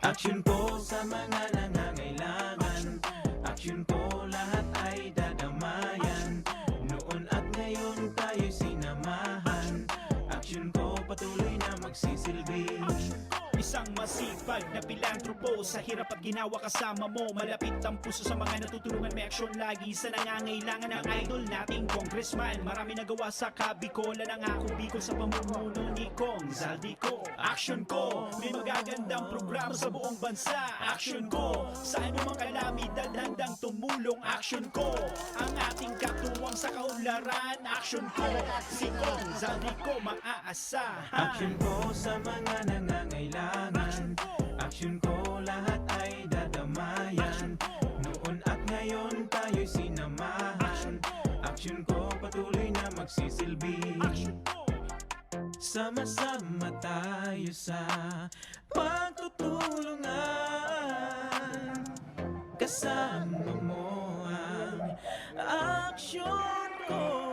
Aksyon ko sa mga nangangailangan, aksyon ko lahat ay dadamayan. Noon at ngayon tayo'y sinamahan, aksyon ko patuloy na magsisilbi. Isang masipag na pilantropo, sa hirap at ginawa kasama mo. Malapit ang puso sa mga natutulungan, may aksyon lagi sa nangangailangan ng idol nating congressman. Marami nagawa sa Kabikolan ang ako Bicol sa pamumuno ni Kong Zaldico. Aksyon ko, may magagandang programa sa buong bansa. Aksyon ko, sa anumang kalamidad handang tumulong. Aksyon ko, ang ating katuwang sa kaunlaran. Aksyon ko, si Kong Zaldico maaasahan. Aksyon ko sa mga nangangailangan, aksyon ko lahat ay dadamayan. Noon at ngayon tayo'y sinamahan, aksyon ko patuloy na magsisilbi. Sama-sama tayo sa pagtutulungan, kasama mo ang aksyon ko.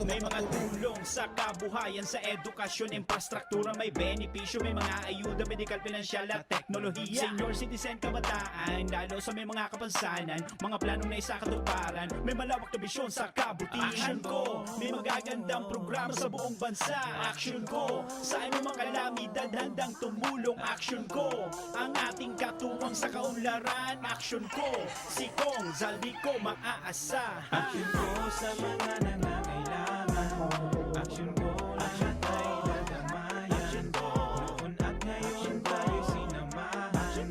May mga tulong sa kabuhayan, sa edukasyon, infrastruktura, may benepisyo, may mga ayuda, medikal, pinansyal at teknolohiya. Senior citizen, kabataan, lalo sa may mga kapansanan, mga planong na isa katuparan, may malawak na bisyon sa kabutihan ko. May magagandang programa sa buong bansa. Aksyon ko, sa anumang kalamidad handang tumulong. Aksyon ko, ang ating katuwang sa kaunlaran. Aksyon ko, si Kong Zaldico maaasahan. Aksyon ko sa mga nangangailangan, aksyon ko lahat ay dadamayan. Noon at ngayon tayo'y sinamahan,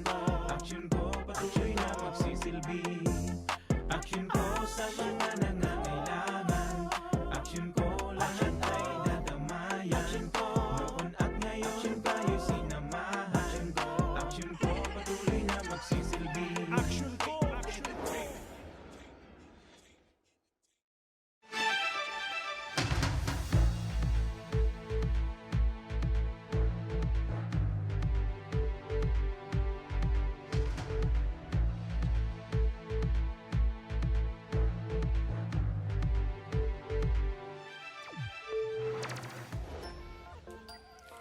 aksyon ko patuloy na magsisilbi. Aksyon ko sa mga nangangailangan, aksyon ko lahat ay dadamayan. Noon at ngayon tayo'y sinamahan, aksyon ko patuloy na magsisilbi. Aksyon ko, aksyon ko.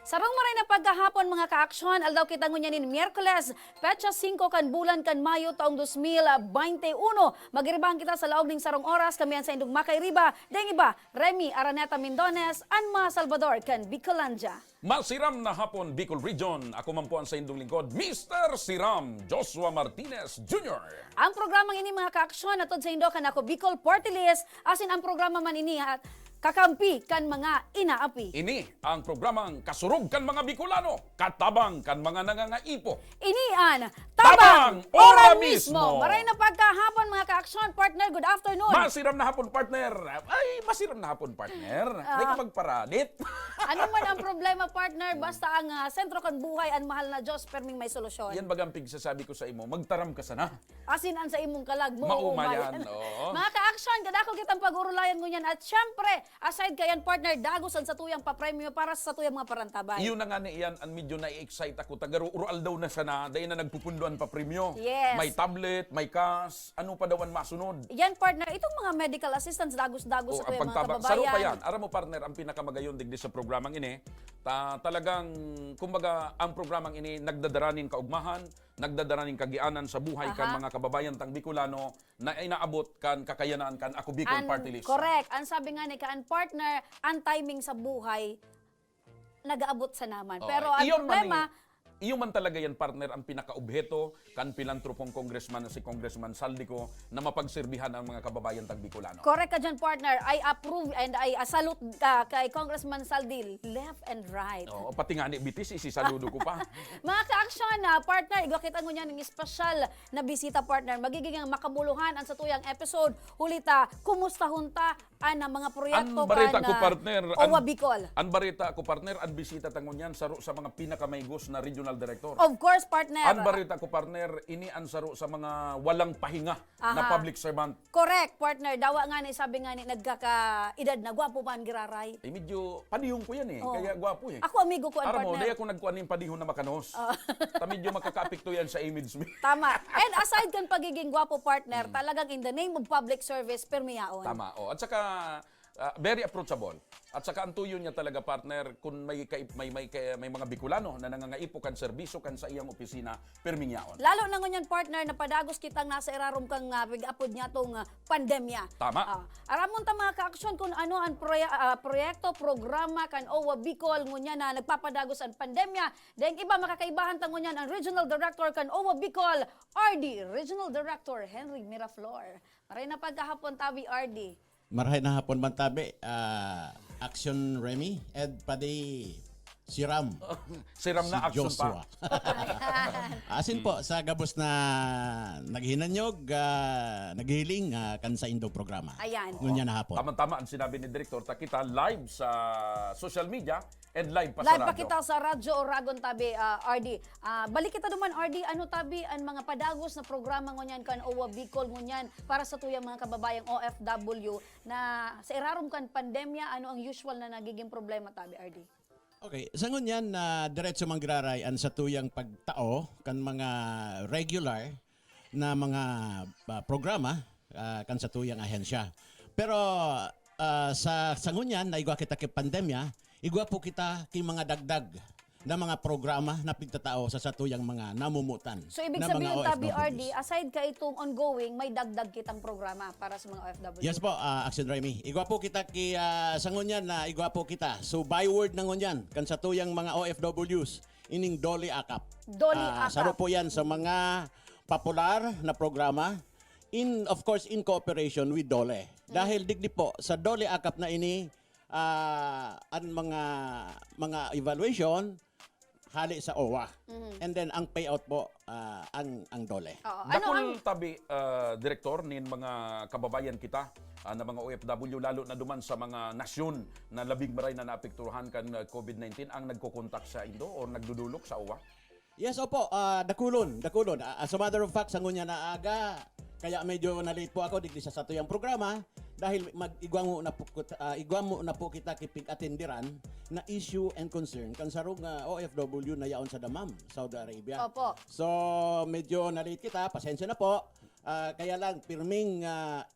Sarong maray na pagkahapon mga kaaksyon, aldaw kita ngunyanin Miyerkules, petsa 5 kan bulan kan Mayo taong 2021. Magiribang kita sa laog ning sarong oras, kamiyan sa Indog Makay Riba, deng iba, Remy Araneta Mindones, Anma Salvador kan Bicolanja. Masiram na hapon, Bicol Region. Ako mampuan sa indong lingkod, Mr. Siram Joshua Martinez Jr. Ang programang ini mga kaaksyon, atod sa Indo kan ako Bicol Portilis, asin ang programa man ini at kakampi kan mga inaapi. Ini ang programang kasurog kan mga Bicolano, katabang kan mga nangangaipo. Inian, Tabang Tabang Ora Ora Mismo. Mismo. Maray na pagkahapon mga kaaksyon, partner, good afternoon. Masiram na hapon, partner. Ay, masiram na hapon, partner. Hindi ka magparadit. Ano man ang problema, partner, basta ang sentro kan buhay, ang mahal na Diyos, perming may solusyon. Yan bagang pigsasabi ko sa imo, magtaram ka sana. Asin an sa imong kalag mo. Mauma yan, oo. Mga ka-action, kadako kitang pag-urulayan ngunyan. At syempre, aside kayan partner, dagosan sa tuyang papremyo para sa tuyang mga parantabay. Iyon na nga ni iyan, ang medyo na-excite ako. Tagarural daw na sana, dahil na nagpupunduan pa premyo. Yes. May tablet, may cash, ano pa daw ang masunod. Yan partner, itong mga medical assistance, dagos-dagos sa tuyang mga kababayan. Saro pa yan. Aram mo partner, ang pinakamagayon digdi sa programang ini, talagang, kumbaga, ang programang ini, nagdadaranin kaugmahan, nagdadaranin kagianan sa buhay kan mga kababayan tang Bicolano na inaabot kan kakayanan kan ako Bicol Party List. Correct. Ang sabi nga ni kaan partner, ang timing sa buhay, nag-aabot sa naman. Pero ang problema, Iyo man talaga yan, partner, ang pinakaobheto kan pilantropong congressman na si Congressman Saldico na mapagserbihan ang mga kababayan tag Bicolano. correct ka dyan, partner. I approve and I salute ka kay Congressman Saldil. Left and right. Oh, pati nga ni Bitis, isisaludo ko pa. Mga ka-action, partner, igwakita nyo niya ng espesyal na bisita, partner. Magiging ang makabuluhan ang sa tuyang episode. Hulita, kumusta hunta ang mga proyekto Ang barita kan ko, partner, Owa Bicol. Ang barita ko, partner, ang bisita tangon yan sa mga pinakamaygos na regional Regional Director. Of course, partner. Ang barita ko, partner, ini ansaro sa mga walang pahinga na Aha. public servant. Correct, partner. Dawa nga ni, sabi nga ni, nagkaka-edad na, gwapo pa ang giraray. Eh, medyo padihong ko yan eh. Oo. Kaya gwapo eh. Ako, amigo ko ang Aram mo, partner. daya ko nagkuhan yung padihon na makanos. Ta medyo makaka-apekto yan sa image mo. Tama. And aside kan pagiging gwapo, partner, talagang in the name of public service, permiyaon. Tama. Oh. At saka, very approachable. At saka ang tuyo niya talaga, partner, kung may mga Bicolano na nangangaipo kan serbisyo kan sa iyang opisina, permingyaon. Lalo na ngunyan, partner, na padagos kitang nasa irarom kang big-apod niya tong pandemya. Tama. Aramon ta mga ka-aksyon kung ano ang proyekto, programa kan OWA Bicol ngunyan na nagpapadagos ang pandemya. Dahil iba makakaibahan ta ngunyan ang Regional Director kan OWA Bicol, RD, Regional Director Henry Miraflor. Maray na pagkahapon tabi, RD. Marahay na hapon man tabi, Action Remy, Ed Padi, si Ram, Siram na si action Joshua. pa. Asin po sa gabos na naghinanyog, naghiling kan sa Indo programa. Ayan. Ngunya na hapon. Tama-tama ang sinabi ni Director, kita live sa social media and live pa Live sa pa radyo. kita sa Radyo Oragon tabi, RD. Balik kita duman, RD, ano tabi ang mga padagos na programa ngunyan kan OWA Bicol ngunyan para sa tuyang mga kababayang OFW na sa irarom kan pandemya, ano ang usual na nagiging problema tabi, RD? Okay, sa ngunyan na diretso mangrarayan sa tuyang pagtao kan mga regular na mga programa kan sa tuyang ahensya. Pero sa ngunyan na igwa kita kay pandemya, igwa po kita kay mga dagdag na mga programa na pigtatao sa satuyang mga namumutan. So, ibig na sabihin, mga tabi, OFWs. RD, aside ka itong ongoing, may dagdag kitang programa para sa mga OFW. Yes po, Action Remy. Igwa po kita kay sa ngunyan na igwa po kita. So byword na ngunyan kan sa tuyang mga OFWs ining Doli Akap. Doli Akap. Saro po yan sa mga popular na programa of course in cooperation with Dole. Dahil digdi po sa Doli Akap na ini ang mga evaluation hali sa OWA. And then ang payout po ang Dole. Oo. Dakol tabi, Director, nin mga kababayan kita na mga OFW, lalo na duman sa mga nasyon na labing maray na naapektuhan kan COVID-19 ang nagkokontak sa Indo o nagdudulok sa OWA? Yes, opo. Dakulon. As a matter of fact, sa ngunya na aga, kaya medyo na-late po ako digdi sa satuyang programa dahil igwa mo na po kita kipig-atendiran na issue and concern kan sarong OFW na yaon sa Damam, Saudi Arabia. Opo. So, medyo na-late kita. Pasensya na po. Kaya lang, pirming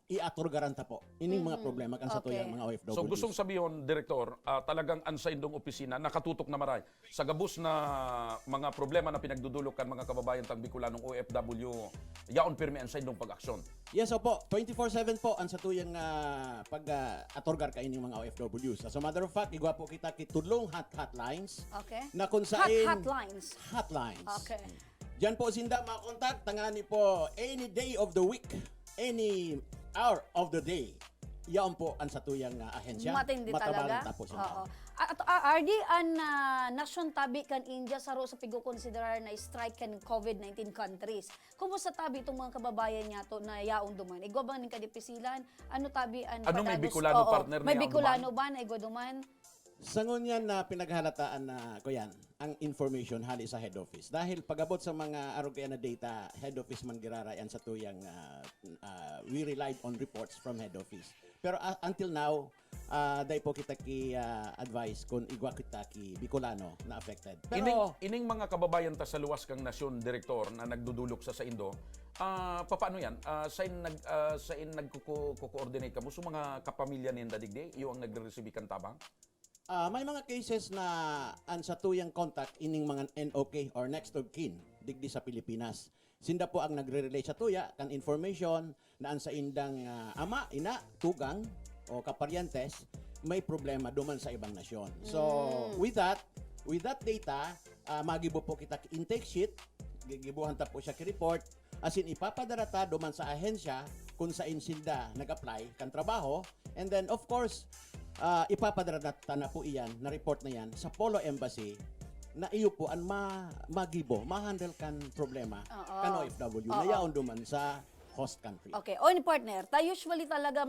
iaturgaranta po. Ining mga problema kan sa Okay. tuyang mga OFW. So gustong sabihin, Director, talagang ansa indong opisina, nakatutok na maray. Sa gabos na mga problema na pinagdudulok kan mga kababayan tang Bicolanong OFW, yaon pirmi ansa indong pag-aksyon. Yes, opo. 24/7 po ang satuyang pag-atorgar ka ining mga OFWs. As a matter of fact, igwa po kita kitulong hotlines Okay. na kung saan Hotlines. hotlines. Okay. Diyan po sinda makontak, tangani po any day of the week, any hour of the day. Yan po ang satuyang ahensya. Matindi Matabaran talaga. po sinda. Oo. At RD, ang nasyon tabi kan India sa sa pigo-considerar na strike kan COVID-19 countries. Kumusta tabi itong mga kababayan niya to na yaong duman? Igwa ba ng kadipisilan? Ano tabi ang Ano, may padagos? Bicolano Oo. partner na May yaong Bicolano ba na igwa duman? Sa ngunyan na pinaghalataan na kuyan, ang information hali sa head office. Dahil pagabot sa mga arugayan na data, head office man girarayan sa tuyang we relied on reports from head office. Pero until now, dahil po kita ki advice kung igwa kita ki Bicolano na affected. Pero Ining mga kababayan ta sa luwas kang nasyon, Director, na nagdudulok sa Indo, paano yan? Sa nagko-coordinate ka mo, so mga kapamilya ni Dadigde, iyo ang nagre-receive kan tabang? may mga cases na ang sa tuyang contact ining mga NOK or next of kin digdi sa Pilipinas. Sinda po ang nagre-relay sa tuya kan information na ang sa indang ama, ina, tugang o kaparyentes may problema duman sa ibang nasyon. So with that data, magibo po kita intake sheet, gigibuhan ta po siya ki-report asin ipapadara ta duman sa ahensya kung saan sinda nag-apply kan trabaho, and then of course ipapadara na po iyan, na report na yan sa Polo Embassy na iyo po ang magibo, ma-handle kan problema kan OFW na yaon duman sa host country. Okay, o ni partner, tayo usually talaga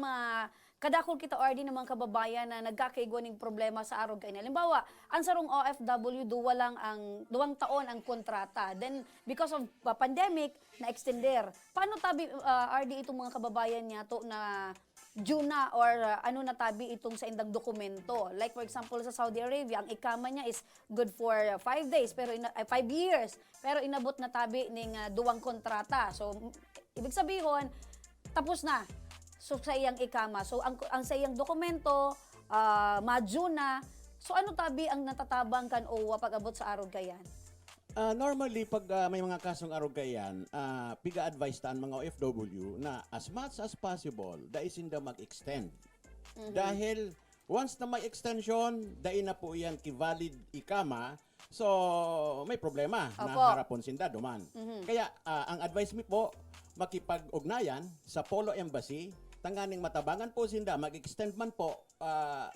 kadakol kita or ng mga kababayan na nagkakaigwa ng problema sa arog kay. Halimbawa, ang sarong OFW duwang taon ang kontrata. Then because of pandemic na extender. Paano tabi RD itong mga kababayan niya to na due na or ano na tabi itong sa indang dokumento? Like for example sa Saudi Arabia, ang ikama niya is good for 5 days pero 5 years. Pero inabot na tabi ning duwang kontrata. So ibig sabihin tapos na. So sa iyang ikama. So ang sa iyang dokumento, madyo na. So ano tabi ang natatabang kan o pag-abot sa arog kayan? Normally, pag may mga kasong arugayan, piga-advise taan mga OFW na as much as possible, daisinda mag-extend. Dahil once na may extension, dai na po yan ki-valid ikama, so may problema na Opo. harapon sinda duman. Kaya ang advice mi po, makipag-ugnayan sa Polo Embassy, tanganing matabangan po sinda, mag-extend man po,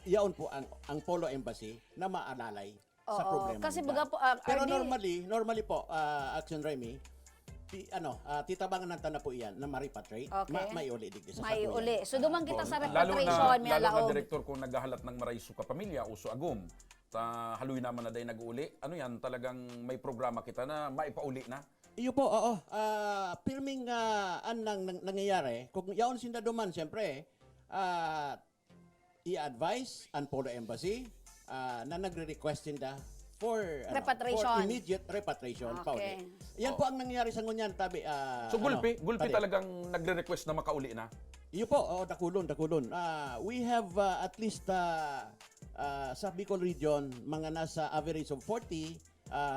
yaon po ang Polo Embassy na maalalay sa Oo, problema kasi nila. baga po, Pero RD normally po, Action Remy, titabangan ng na po iyan na ma-repatriate, Okay. maiuli digdi sa may satuyan. uli. So dumang kita sa Lalo repatriation, may na alaog. direktor kung naghahalat ng maraiso ka pamilya, uso agum. Haluy naman na day nag-uli. Ano yan, talagang may programa kita na maipauli na. Iyo po, oo. Pirming nangyayari, kung yaon sinda duman, siyempre, i-advise ang Polo Embassy na nagre-request sinda for Repatriation. for immediate repatriation. Okay. Pauli. Yan po ang nangyayari sa ngunyan, tabi. So gulpi tali. talagang nagre-request na makauli na. Iyo po, dakulon. We have at least sa Bicol region, mga nasa average of 40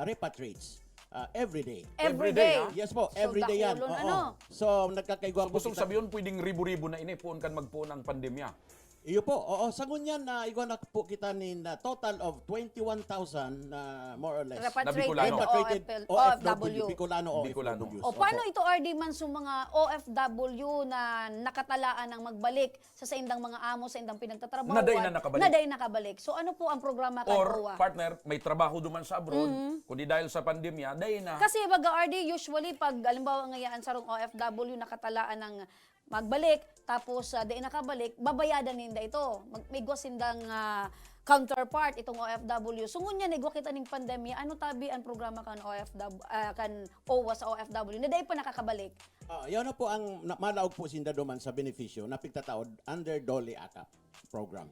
repatriates every day. Every Everyday, day. ha? Yes po, So, every day yan. dakulon, Oo. ano? So, nagkakaigwa po Gustong sabihin, pwedeng ribu-ribu na ini, puon kan magpuon ang pandemya. Iyo po, oo. Sa ngunyan, igwa na po kita ni total of 21,000 more or less. Repatriate Bicolano. Repatriated OFW. Bicolano Bicolano. OFWs. O paano Opo. ito RD man sa mga OFW na nakatalaan ng magbalik sa indang mga amo sa indang pinagtatrabaho? Naday na nakabalik. Naday nakabalik. So ano po ang programa kan Or, OWA? partner, may trabaho duman sa abroad, kundi dahil sa pandemya, dahil na. Kasi baga RD usually pag alimbawa ngayaan sarong OFW nakatalaan ng magbalik tapos di nakabalik babayadan ninda ito. May sindang counterpart itong OFW. So ngunya negwa kita ning pandemya ano tabi ang programa kan OFW kan OWA sa OFW na dahil pa nakakabalik. Yan na po ang malaog po sinda duman sa benepisyo na pigtataod under Dole AKAP program.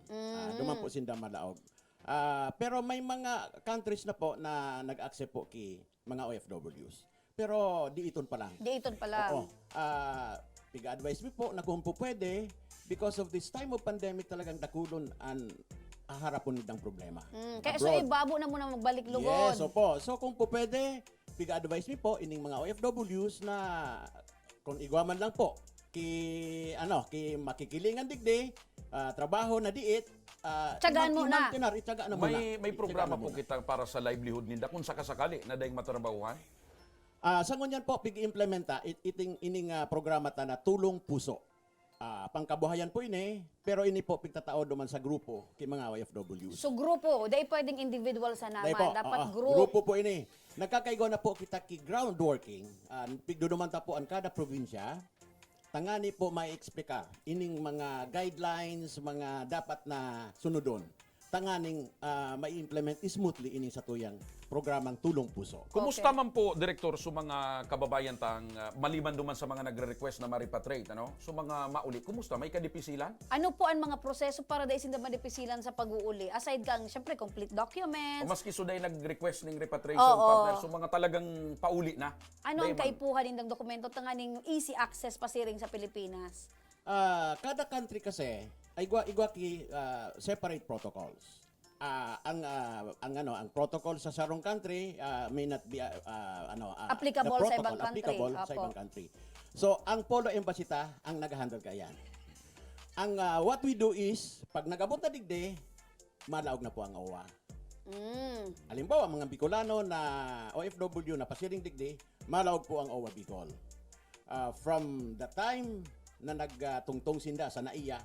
Duman po sinda malaog. Pero may mga countries na po na nag-accept po ki mga OFWs. Pero di iton pa lang. Di iton pala. Oo. Piga-advise mo po na kung po pwede, because of this time of pandemic talagang dakulon ang harapon nitang problema. Kaya so Abroad. ibabo na muna magbalik lugod. Yes, opo. So kung po pwede, piga-advise mo po ining mga OFWs na kung igwaman lang po ki makikilingan digdi, trabaho na diit, Tiyagaan mo na. Ityagaan na muna. May programa Ityagaan na po muna. kita para sa livelihood ninda kung sakasakali na dahil matrabahuhan. Sa ngunyan po, pig-implementa, ining programa ta na Tulong Puso. Pangkabuhayan po ini, pero ini po pigtatao duman sa grupo kay mga OFWs. So grupo, dahil pwedeng individual sa naman. Dahil po, Dapat group. group. Grupo po ini. Nagkakaigo na po kita ki groundworking. Pigduduman ta po ang kada probinsya. Tangani po may explicar ining mga guidelines, mga dapat na sunodon. Tanganing may implement smoothly ining sa tuyang programang Tulong Puso. Kumusta man po, Direktor, sa mga kababayan tang maliban duman sa mga nagre-request na ma-repatriate, ano? So mga mauli, kumusta? May kadipisilan? Ano po ang mga proseso para dahil sinda madepisilan sa pag-uuli? Aside kang, syempre, complete O documents. maski suday nag-request ng repatriation, Oo. partner, so mga talagang pauli na. Ano ang Dahil man- kaipuhan nindang dokumento tanganing easy access pasiring sa Pilipinas? Kada country kasi ay igwa ki separate protocols. Ang protocol sa sarong country may not be Applicable the sa ibang protocol country. applicable sa Opo. ibang country. So ang Polo Embassy ta ang nag-handle kayan. Ang what we do is pag nagabot na digde malaog na po ang OWA. Halimbawa mga Bicolano na OFW na pasiring digde malaog po ang OWA Bicol. From the time na nagtungtong sinda sa NAIA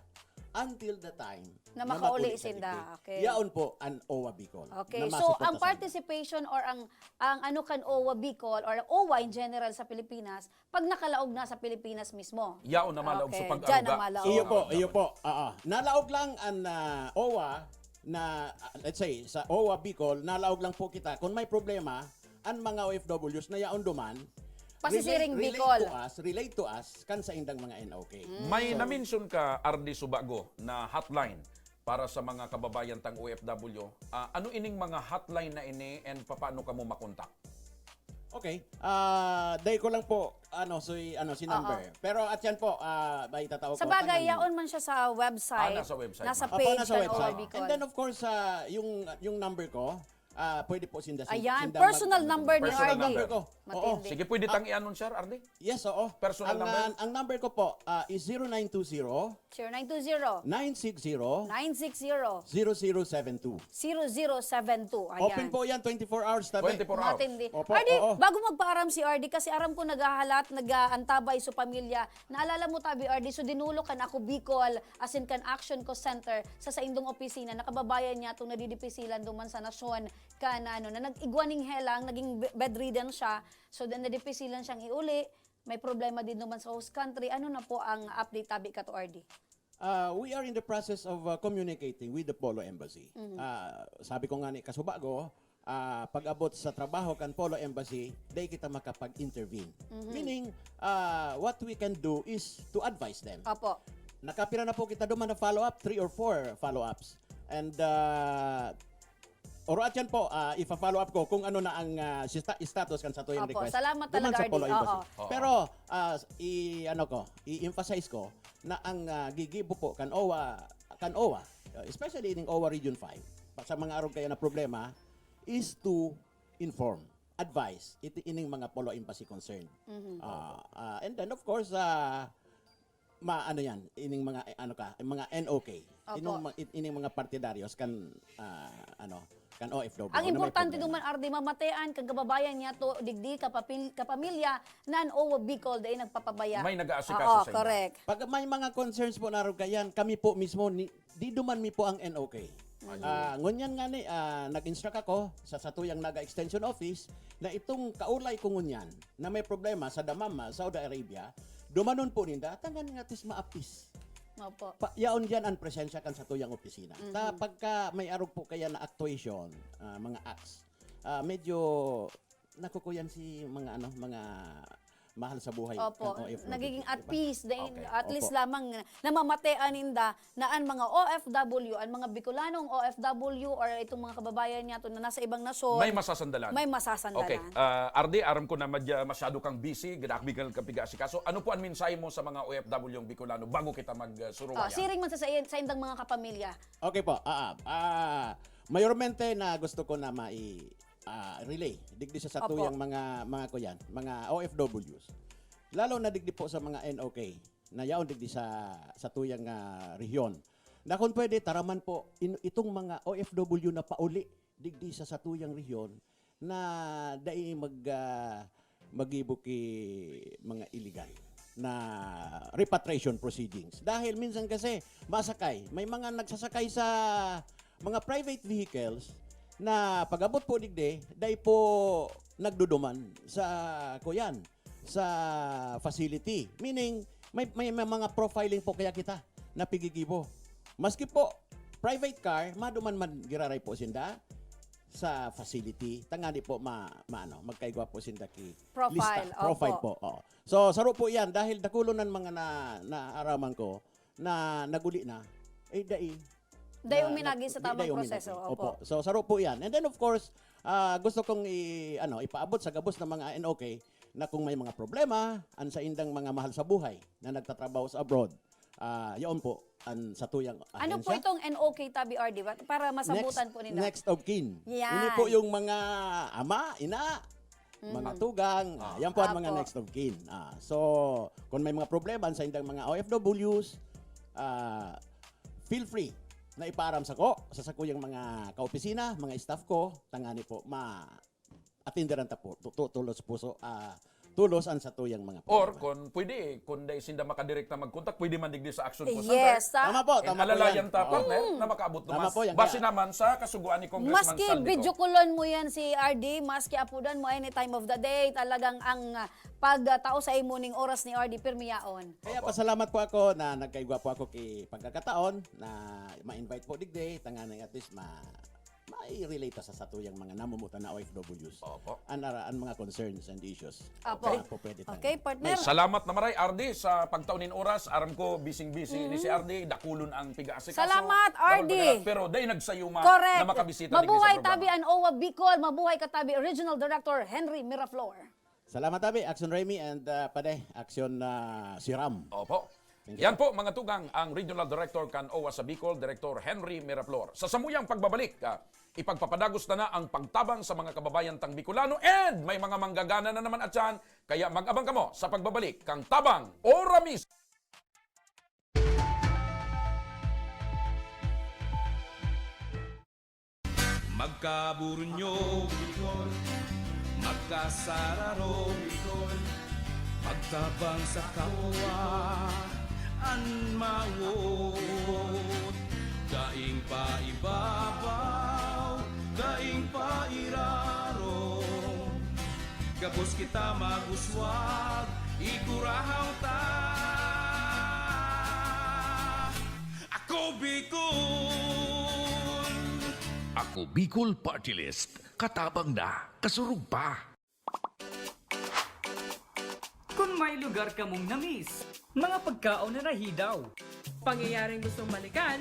until the time Na makauli mauli sa sinda. digdi. Okay. Yaon po ang OWA Bicol. Okay, na so masuporta ang sa inyo. participation or ang ano kan OWA Bicol or OWA in general sa Pilipinas, pag nakalaog na sa Pilipinas mismo. Yaon na malaog Okay, sa pag-aruga. dyan na malaog. Iyo po. Nalaog lang ang OWA na, let's say, sa OWA Bicol, nalaog lang po kita. Kung may problema, ang mga OFWs na yaon duman, Pasisiring Bicol. relate to us, kan sa indang mga NOK. May na-mention ka, Ardi Subago, na hotline para sa mga kababayan tang OFW. Ano ining mga hotline na ini and paano ka mo makontak? Okay. Day ko lang po si number. Pero at yan po may tatawag Sa ko. bagay, Tangan- yaon man siya sa website. Nasa website. Nasa Opo, page nasa ng OWA website. Bicol. And then of course yung number ko, pwede po sinda. Ayan, sinda personal number ni Personal RD. number ko. Oo. Matindi. Sige, pwede tang i-anunsar, Ardi? Yes, oo. Personal number? Ang number ko po is 0920 0920 960 960 0072. 0072. Ayan. Open po yan 24 hours tabi. 24 hours. Matindi. Opo, RD, oo. bago magpaaram si RD, kasi aram ko naghahalat, nag-antabay sa pamilya. Naalala mo tabi, RD, so dinulo kan ako Bicol, as in kan Action Co Center, sa indong opisina, nakababayan niya itong nadidipisilan duman sa nasyon, na nag-igwaning helang, naging bedridden siya, so nadipisilan siyang iuli, may problema din naman sa host country. Ano na po ang update tabi ka to, RD? We are in the process of communicating with the Polo Embassy. Sabi ko nga ni Kasubago, pag-abot sa trabaho kan Polo Embassy, day kita makapag-intervene. Meaning, what we can do is to advise them. Opo. Nakapira na po kita duman na follow-up, 3 or 4 follow-ups. And Oro at yan po, ipa-follow up ko kung ano na ang status kan sa tuyong Opo, request. salamat Duman talaga, sa Polo RD. Embassy. Oo. Pero i-emphasize ko na ang gigibo po kan OWA, especially in OWA Region 5, sa mga arog kaya na problema, is to inform, advise, ining mga Polo Embassy concerned. And then of course, maano yan, ining mga mga NOK, Opo. ining mga partidaryos kan kan OFW. Ang na may importante problema. duman, RD, mamatean kang kababayan niya to digdi kapamilya nan OWA Bicol day nagpapabaya. May nag-aasikaso Oo, sa inyo. correct. Pag may mga concerns po naroon kayan, kami po mismo, di duman mi po ang NOK. Ngunyan nga ni, nag-instruct ako sa satuyang naga-extension office na itong kaulay ko ngunyan na may problema sa Damam, Saudi Arabia, dumanon po ninda, tangan nga tis maapis. Opo. Yaon dyan ang presensya kan sa tuyang opisina. Pagka may arog po kaya na actuation, mga acts, medyo nakukuyan si mga mga mahal sa buhay. Opo, ng OFW, nagiging at diba? peace din, Okay. at least Opo. lamang namamatean ninda na ang mga OFW, ang mga Bicolanong OFW or itong mga kababayan niya to na nasa ibang nasyon, May masasandalan. may masasandalan. Okay. Ardi, aram ko na masyado kang busy, gadakbigal ka piga si kaso. Ano po ang mensahe mo sa mga OFW yung Bicolano bago kita magsuruwayan? Siring man sa indang mga kapamilya. Okay po. Mayormente na gusto ko na relay digdi sa Opo. satuyang mga kuyan, mga OFWs. Lalo na digdi po sa mga NOK na yaon digdi sa tuyang rehiyon. Na kung pwede taraman po itong mga OFW na pauli digdi sa satuyang rehiyon na dai magibuki mga illegal na repatriation proceedings. Dahil minsan kasi masakay, may mga nagsasakay sa mga private vehicles na pag-abot po digde, dahil po nagduduman sa kuyan, sa facility. Meaning, may mga profiling po kaya kita na pigigibo. Maski po, private car, maduman man giraray po sinda sa facility. Tangani po magkaigwa po sinda ki Profile, lista. Profile opo. po. Oo. So, saro po yan. Dahil dakulo ng mga naaraman ko na naguli na, Day uminagi sa tamang proseso. Opo. So, saro po yan. And then, of course, gusto kong ipaabot sa gabos ng mga NOK na kung may mga problema sa indang mga mahal sa buhay na nagtatrabaho sa abroad, yaon po ang satuyang ahensya. Ano po itong NOK Tabi RD para masabutan po nila? Next of kin. Yan. Ini po yung mga ama, ina, mga tugang. Yan po ang mga Apo. next of kin. So, kung may mga problema sa indang mga OFWs, feel free na iparam sa sakuyang mga kaopisina, mga staff ko, tangani po, atinderan ta po, tulos puso, tulos ang sa tuyang mga Or programa. kung pwede, kung dahil sinda makadirekta mag-contact, pwede man digdi sa Action Call Yes, Center. Tama po, And tama po alalayan yan. ta, Oo. partner, na makaabot Tama naman. po yan. Base Kaya- naman sa kasuguan ni Congressman Maski Saldico. video kulon mo yan si RD, maski apudan mo any time of the day, talagang ang pagtao sa imuning oras ni RD pirmiyaon. Kaya pasalamat po ako na nagkaigwa po ako kay pagkakataon na ma-invite po digday tanganay at least ma-relate sa satuyang mga namumutan na OFWs. Opo. Ang mga concerns and issues. Apo. Na po pwede tayo. Okay, partner. Salamat na maray, RD, sa pagtaunin oras. Aram ko, busy-busy ni si RD. Dakulon ang piga-asikaso. Salamat, Dakulon RD. pagka- Pero day nagsayuma Correct. na makabisita Mabuhay digdi sa tabi programa. ang OWA Bicol, mabuhay katabi Original Director Henry Miraflor. Salamat tabi, Action Remy and Pade, Action Siram. Opo. Thank you. Yan po, mga tugang, ang Regional Director kan OWA sa Bicol, Director Henry Miraflor. Sa samuyang pagbabalik, ipagpapadagos na ang pagtabang sa mga kababayan tang Bicolano and may mga manggagana na naman at yan. Kaya mag-abang kamo sa pagbabalik kang Tabang Oramis. Magkaburunyo, Bicol. Magkasararo, Bicol. Pagtabang sa kapwa, anmawot. Daing paibabaw, daing pairaro. Gabos kita maguswag, ikurahaw ta. Ako Bicol! Ako Bicol Party List. Katabang na, kasurug pa. Kung may lugar ka mong namiss, mga pagkaon na nahidaw, Pangyayaring gustong balikan,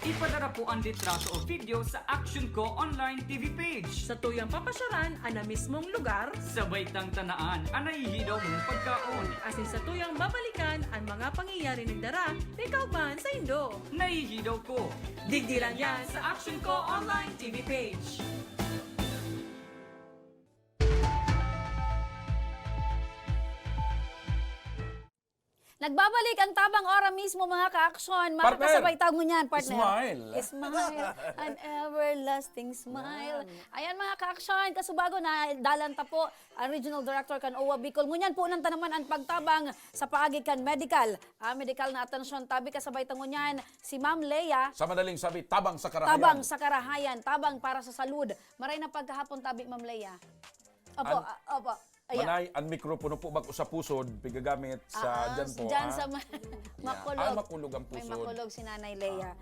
ipadara po ang litrato o video sa Action Ko online TV page. sa tuyang papasyaran ang na mismong lugar, Sabay tang tanaan ang nahihidaw mong pagkaon. asin sa tuyang babalikan ang mga pangyayari ng dara, ikaw man sa Indo. Nahihidaw ko. Digdiran yan sa Action Ko online TV page. Nagbabalik ang tabang ora mismo mga ka-aksyon. Partner! Makakasabay tayo niyan, partner. Smile. Smile. An everlasting smile. Ayan mga ka-aksyon, kasubago na dalanta po ang Regional Director kan OWA Bicol. Ngunyan po nang naman ang pagtabang sa paagi kan medical. Medical na atensyon tabi kasabay tango niyan si Ma'am Leia. Sa madaling sabi, tabang sa karahayan. Tabang sa karahayan, tabang para sa salud. Maray na pagkahapon tabi Ma'am Leia. Opo, opo. Ayan. Manay, ang mikropono po bag sa pusod, pigagamit sa dyan po. Diyan ah. sa makulog. Makulog ang May pusod. makulog si Nanay Leia.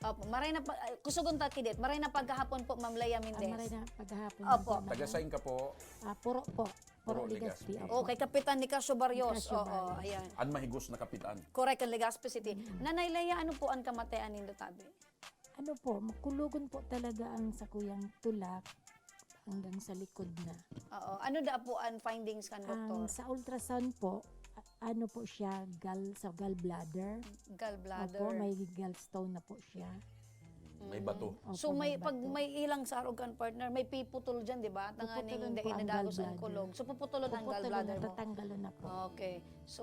Opo, maray na kusugon ta kidit. Maray na pagkahapon po Ma'am Leia Mendez. Maray na paghahapon. Opo. Tagasain ka po, Puro po. Puro Puro Legazpi. Legazpi. O kay Kapitan Nicasio Barrios. Nicasio Oo, Barrios. ayan. an mahigos na kapitan. Correct ang Legazpi City. Nanay Leia, ano po ang kamatayan nindo tabi? Ano po, makulugon po talaga ang sakuyang tulak hanggang sa likod na. Oo. Ano da po ang findings kan doktor? Ang sa ultrasound po, ano po siya, sa gallbladder. Gallbladder. Opo, may gallstone na po siya. May bato. Opo, So may pag bato. may ilang sa arugan partner, may piputol diyan, di ba? Tanganing Puputulon hindi po ang inadagos ang gallbladder. kulog. So puputulon ang Puputulon gallbladder na, mo. tatanggalon na po. Okay. So,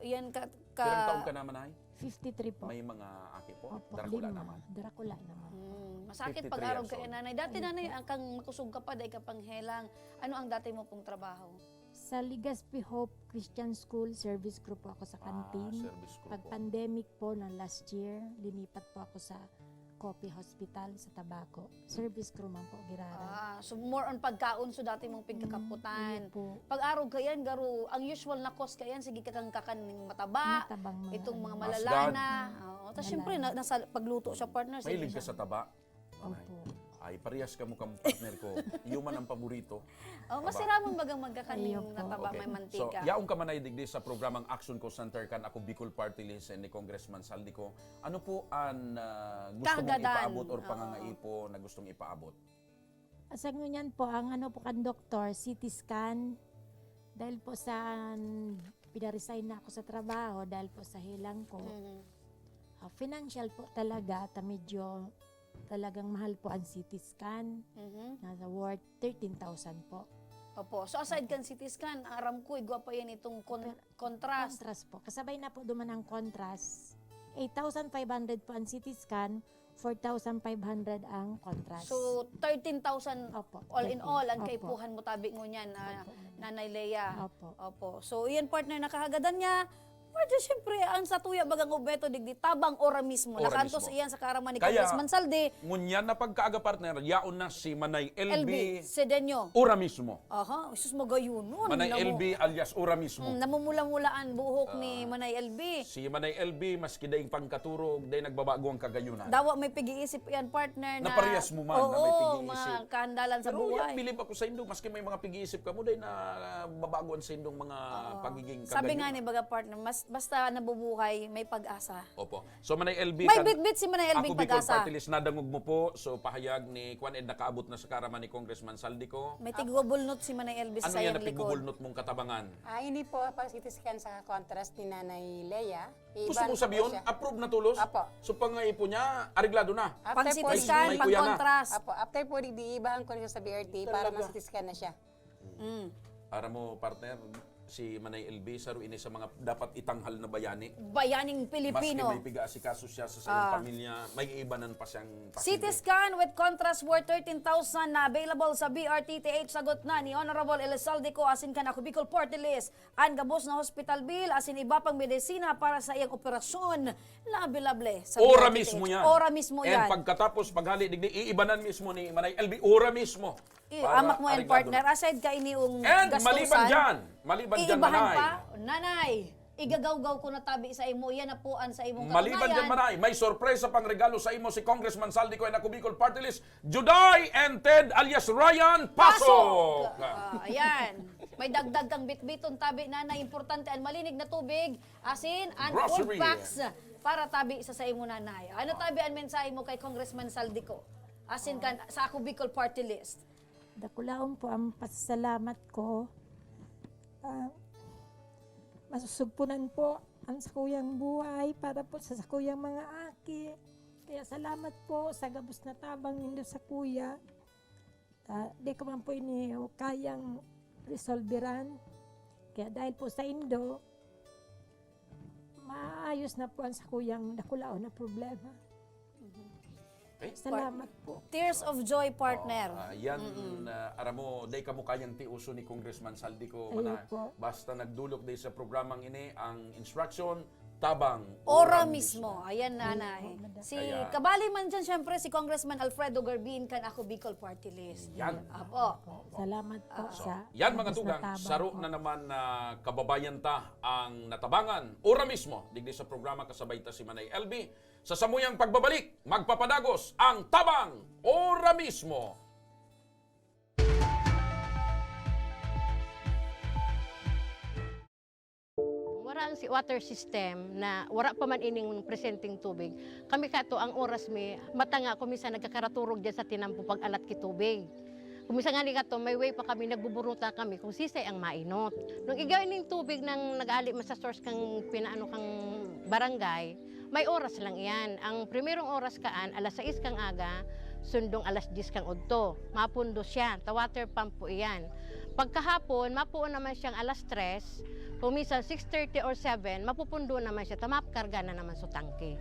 yan Ilang taon ka naman ay? 53 po. May mga aki po? Opo, Dracula 5. naman. Dracula naman. Masakit 53 pag arog years kay old. nanay. Dati nanay, ang kang makusog ka pa, dahil ka pang helang. Ano ang dati mo pong trabaho? Sa Legazpi Hope Christian School, service group po ako sa kantin. service group Pag po. pandemic po ng last year, linipat po ako sa Coffee Hospital sa Tabaco. Service crew man po, girara. So more on pagkaon, so dati mong pigkakaputan. Ayun po. Pag arog ka yan, garo, ang usual na cause ka yan, sige kakang kakaning mataba, Matabang mga itong mga ano. malalana. Oo. Tapos syempre, nasa pagluto siya partner. sige Mahilig ka siya. sa taba? Manay. Opo. Ay, parehas ka mo kang partner ko. Human ang paborito. Oh, masiramon bagang magkakaning Ayun po. nataba, may So, mantika. yaong ka manay digdi sa programang Action Co Center kan ako Bicol Party List ni Congressman Saldico. Ano po ang gusto mong Kagadan. ipaabot or Oo. pangangaipo na gustong ipaabot? Sa ngunyan po, ang ano po kan doktor, CT scan. Dahil po sa pinaresign na ako sa trabaho, dahil po sa hilang ko. Financial po talaga, medyo talagang mahal po ang CT scan. Nasa worth 13,000 po. Opo. So aside kan CT scan, ang aram ko, igwa pa yan itong contrast. Contrast po. Kasabay na po duman ang contrast. 8,500 po ang CT scan, 4,500 ang contrast. So 13,000 Opo, all in 13. all ang Opo. kaipuhan mo tabi mo niyan, Nanay Leia. Opo. Opo. So iyan partner nakahagadan niya. Pwede siyempre ang sa tuya bagang ubeto digdi tabang ora mismo. Ora Nakantos mismo. iyan sa karaman ni Kaya, Congressman Saldi. Ngunyan na pagkaaga partner, yaon na si Manay LB LB Sedeño. ura mismo. Aha, isus magayon nun. Manay LB alias ura mismo. Namumula-mulaan buhok ni Manay LB. Si Manay LB, maski daing pangkaturog, day nagbabago ang kagayunan. Dawa may pag-iisip yan partner na. Naparehas mo man na may Oo, pag-iisip. mga kahandalan sa Pero buhay. yan, bilib ako sa indong, maski may mga pag-iisip ka mo, day na babaguan sa indong mga pagiging kagayunan. Sabi nga ni baga partner, basta nabubuhay may pag-asa. Opo. So Manay LB, May bit-bit si Manay LB ako Bicol pag-asa. Party List, nadangog mo po. So pahayag ni Kwan Ed nakaabot na sa karaman ni Congressman Saldico. May tigubulnot si Manay LB sa Ano yan sayang na likod. pigubulnot mong katabangan? Hindi po pa-CT scan sa contrast ni Nanay Leia. Gusto mo sabihin, approve na tulos? Apo. So pangaipo niya, ariglado na. Pang-CT May scan, kuya na. pang-contrast. Apo, after po, iibahan ko rin siya sa BRT para ma-CT scan na siya. Para mo, partner, si Manay LB, saro ini sa mga dapat itanghal na bayani. Bayaning Pilipino. Maski may piga-asikaso siya sa sayang pamilya, may iibanan pa siyang CT pasilyo. scan with contrast worth 13,000 na available sa BRTTH. Sagot na ni Honorable Elizaldico asin ka na Bicol Party List. Ang gabos na hospital bill asin iba pang medisina para sa iyang operasyon na available sa Ora BRTTH. mismo yan. Ora mismo yan. And pagkatapos, paghali, digdi, iibanan mismo ni Manay LB, ora mismo. Para Amak mo yan ariglado partner, na. aside ka iniung And gastusan. maliban dyan, Iibahan Manay. pa, nanay, igagaw-gaw ko na tabi sa imo, yan na po sa imong Maliban dyan, karangayan. Manay, may sorpresa pang regalo sa imo si Congressman Saldico and ako Bicol Party List, Juday and Ted alias Ryan Pasok! Ayan. May dagdag kang bitbiton tabi na importante ang malinig na tubig, asin, and food Grocery. packs para tabi sa imo nanay. Ano tabi ang mensahe mo kay Congressman Saldico? Asin kan sa ako Bicol Party List. Dakulaon po ang pasasalamat ko. Masusugpunan po ang sakuyang buhay para po sa sakuyang mga aki. Kaya salamat po sa gabos na tabang nindo sa kuya. Di ko man po ini kayang resolveran. Kaya dahil po sa indo, maayos na po ang sakuyang dakulaon na problema. Salamat po. Tears of joy partner. Yan, aramo, day kamo kayang tiuso ni Congressman Saldico. Ayun Manay. po. Basta nagdulok day sa programang ini, ang instruction, tabang. Ora mismo. Ayan nanay. Si Kaya- kabali man dyan syempre si Congressman Alfredo Garbin kan ako Bicol Party List. Yan. Apo. Salamat po sa Yan mga gabos na tugang, tabang saro po. na naman na kababayan ta ang natabangan. Ora mismo, digdi sa programa kasabay ta si Manay LB. Sa samuyang pagbabalik, magpapadagos ang tabang. Ora mismo. Wala ang si water system na wala pa man ining presenting tubig. Kami kato ang oras mi matanga kuminsan nagkakaraturog diyan sa tinampo pag alat ki tubig. Kuminsan nga ni kato may way pa kami nagbuburuta kami kung sisay ang mainot. Nung igawin ning tubig nang nag-ali man sa source kang pinaano kang barangay, may oras lang iyan. Ang primerong oras kaan alas 6 kang aga, sundong alas 10 kang udto. Mapundo siya, ta water pump po iyan. Pagkahapon, mapuon naman siyang alas 3, kung minsan 6:30 or 7, mapupundo naman siya, tamapkarga na naman sa tangke.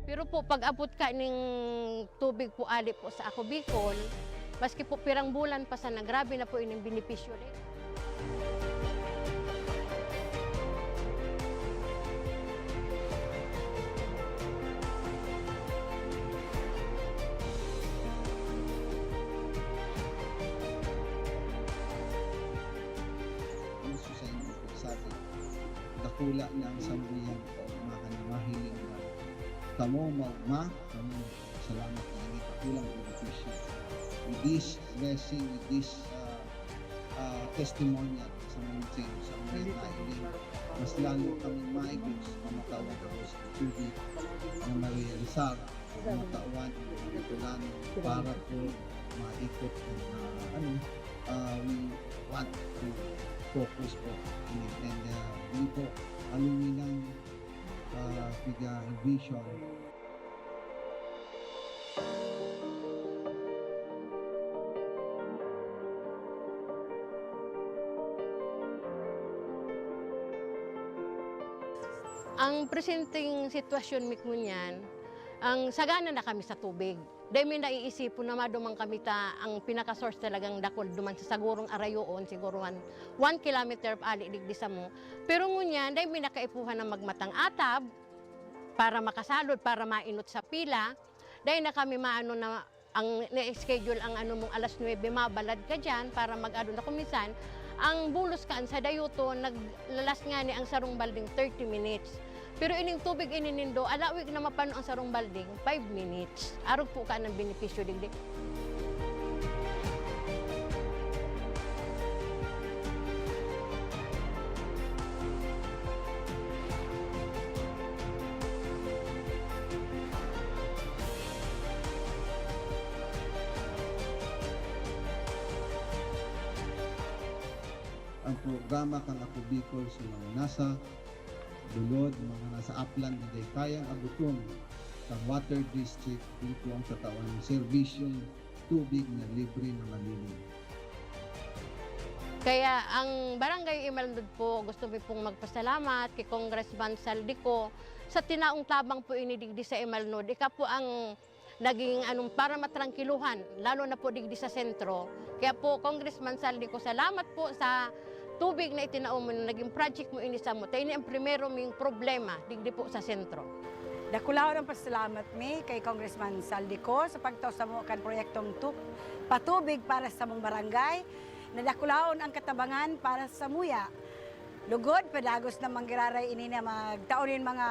Pero po, pag abot ka ng tubig po ali po sa ako Bicol, maski po pirang bulan pa sana, grabe na po ining benepisyo rin. Gusto sa inyo po sa atin. Dakula ng sambuyan ko, mahiling na kamo magma, kamo salamat na hindi kakulang benepisyo. With this blessing, with this testimonial sa mountain, sa mga tailing, mas lalo kami maigos, mamatawag ako sa tubig na Maria Rizal, mamatawag ang Bicolano para po maikot ng we want to focus po in it. And we po aluminang vision. Ang presenting sitwasyon mi kunyan, ang sagana na kami sa tubig. Dahil may naiisipon na madumang kami ang pinaka-source talagang dakol duman sa sagurong arayoon, siguro 1 kilometer ali digdi sa mo. Pero ngunyan, dahil may nakaipuhan na magmatang atab, para makasalod, para mainot sa pila, dahil na kami maano na, ang na-schedule ang ano mong alas 9, mabalad ka dyan para mag-ado na kumisan. Ang bulos kaan sa dayuto, naglalas nga ni ang sarong balding 30 minutes. Pero ining tubig ininindo, alawig na mapano ang sarong balding, 5 minutes. Arog po ka ng benepisyo digdi. Ang programa kang Ako Bicol sa mga nasa dulod, mga nasa upland na day kayang abuton sa water district dito ang katawan ng serbisyong tubig na libre na malinis. Kaya ang Barangay Imalndod po, gusto mo pong magpasalamat kay Congressman Saldico sa tinaong tabang po inidigdi sa Imalndod. Ika po ang naging para matrangkiluhan, lalo na po digdi sa sentro. Kaya po, Congressman Saldico, salamat po sa tubig na itinaom mo, naging project mo inisa mo. Tayo ang primero ming problema digdi po sa sentro. Dakulaw ng pasalamat mi kay Congressman Saldico sa pagtaw sa mo kan proyektong patubig para sa mong barangay. Nadakulaon ang katabangan para sa muya. Lugod, pedagos na manggiraray ini na magtaonin mga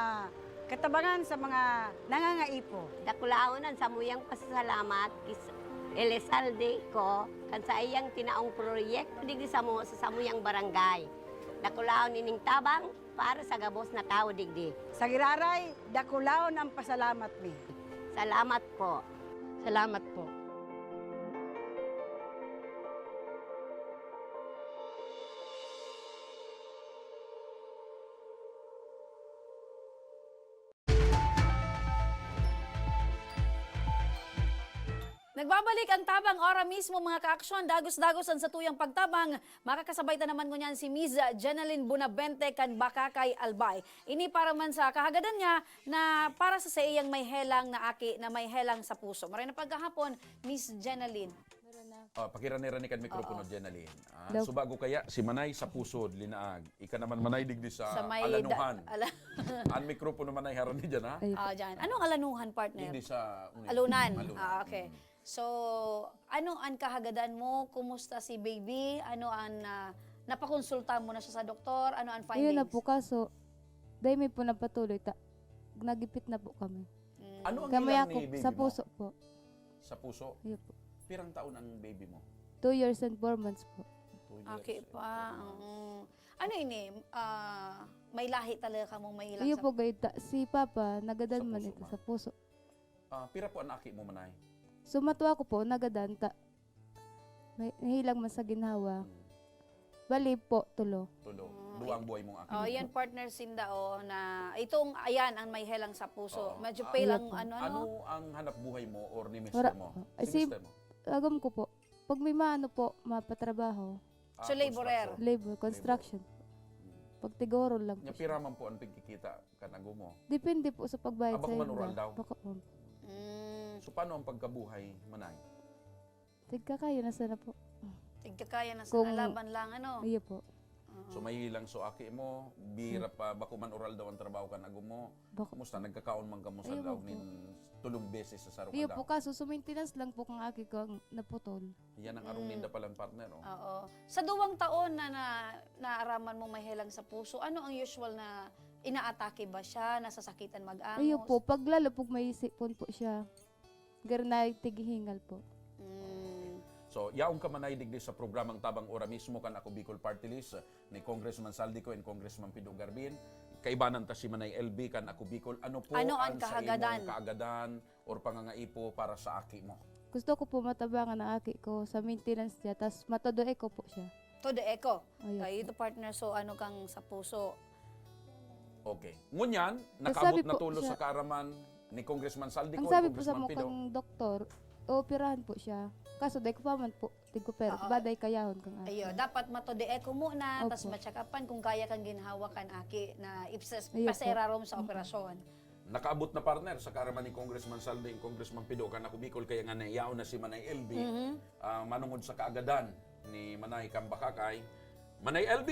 katabangan sa mga nangangaipo. Dakulaonan sa muyang pasasalamat Elizalde ko kan sa iyang tinaong proyekto digdi sa samuyang barangay. Dakulaon nining tabang para sa gabos na tao digdi. Sa giraray, dakulaon ang pasalamat mi. Salamat po. Salamat po. Nagbabalik ang tabang ora mismo mga kaaksyon, dagos-dagosan sa tuyang pagtabang. Makakasabay ta naman ngunyan si Ms. Jeneline Bunabente kan Bakakay Albay. Ini para man sa kahagadan niya na para sa iyang may helang na aki na may helang sa puso. Maray na pagkahapon, Ms. Jeneline. Pakirani-rani kan mikropono, Jeneline. Subago kaya si Manay sa pusod, linaag. Ika naman Manay digdi sa may alanuhan. Ang mikropono Manay harani dyan, ha? Dyan. Anong alanuhan, partner? Digdi sa Alunan. Okay. So, ano ang kahagadan mo? Kumusta si baby? Ano ang napakonsulta mo na siya sa doktor? Ano ang findings? Ayun na po, kaso, dahil may po napatuloy, nagipit na po kami. Ano ang Kami ilang ako, ni baby sa mo? puso po. Sa puso? Ayun po. Pirang taon ang baby mo? 2 years and 4 months po. 2 years. Okay pa. Ano ini? May lahi talaga ka mong mahilang Ayun sa... po, si Papa, nagadan Sa man puso ito ba? sa puso. Pira po ang aki mo, Manay? Sumatwa ko po, nagadan, may nahilang man sa ginhawa. Bali po, tulo. Tulo. Duwang buhay mong aki. yan partner Sinda na itong ayan ang may helang sa puso. Oo. Medyo pale ang Ano ang hanap buhay mo or ni Wala mister mo? po. Ay, Si si- mister mo? Agam ko po, pag may maano po, mapatrabaho, So, laborer. construction. labor, construction. Pag tigoro lang po Nya siya. pira man po ang pagkikita kanago mo. Depende po sa pagbayad Baka sa manural inda. daw? Baka po. So paano ang pagkabuhay, Manay? Tigka kayo na sana po. Tigkakaya na sa Kung- laban lang Iyo po. So may hilang so aki mo, bira pa bako man oral daw ang trabaho kanago mo. Baka, Kumusta nagkakaon man kamo sa Ayun daog po. nin tulong beses sa sarong iyo po, adlaw. kaso sa maintenance lang po kung aki ko ang naputol. Yan ang arong ninda palang partner, oh. Oo. Sa 2 taon na naaraman mo may helang sa puso, ano ang usual na inaatake ba siya? Nasasakitan mag-amos? Iyo po, pag lalo po may sipon po siya. Garnay tigihingal po. So, yaong ka manay digdi sa programang Tabang Ora mismo kan Ako Bicol Party List ni Congressman Saldico and Congressman Pido Garbin. Kaibanan ta si Manay LB kan Ako Bicol. Ano po Ano ang sa kahagadan? imong kaagadan or pangangaipo para sa aki mo? Gusto ko po matabangan ang aki ko sa maintenance niya, tas matodoe ko po siya. To the echo. Ayun. Kayo to partner, so ano kang sa puso? Okay. Ngunyan, Sabi nakaabot na po tulo siya- sa kaaraman ni Congressman Saldico Ang and sabi po sa Congressman Pido. mukhang doktor, ooperahan po siya. Kaso day ko pa man po, tigo pero Oo. baday kayahon kang Ayo, dapat matode ko muna, Opo. tas matsakapan kung kaya kang ginhawakan aki na ipsas Ayun po. pasera rom sa operasyon. Nakaabot na partner sa karaman ni Congressman Saldi, Congressman Pido, kan ako Bicol, kaya nga naiyaw na si Manay LB, manungod sa kaagadan ni Manay Kambakakay. Manay LB!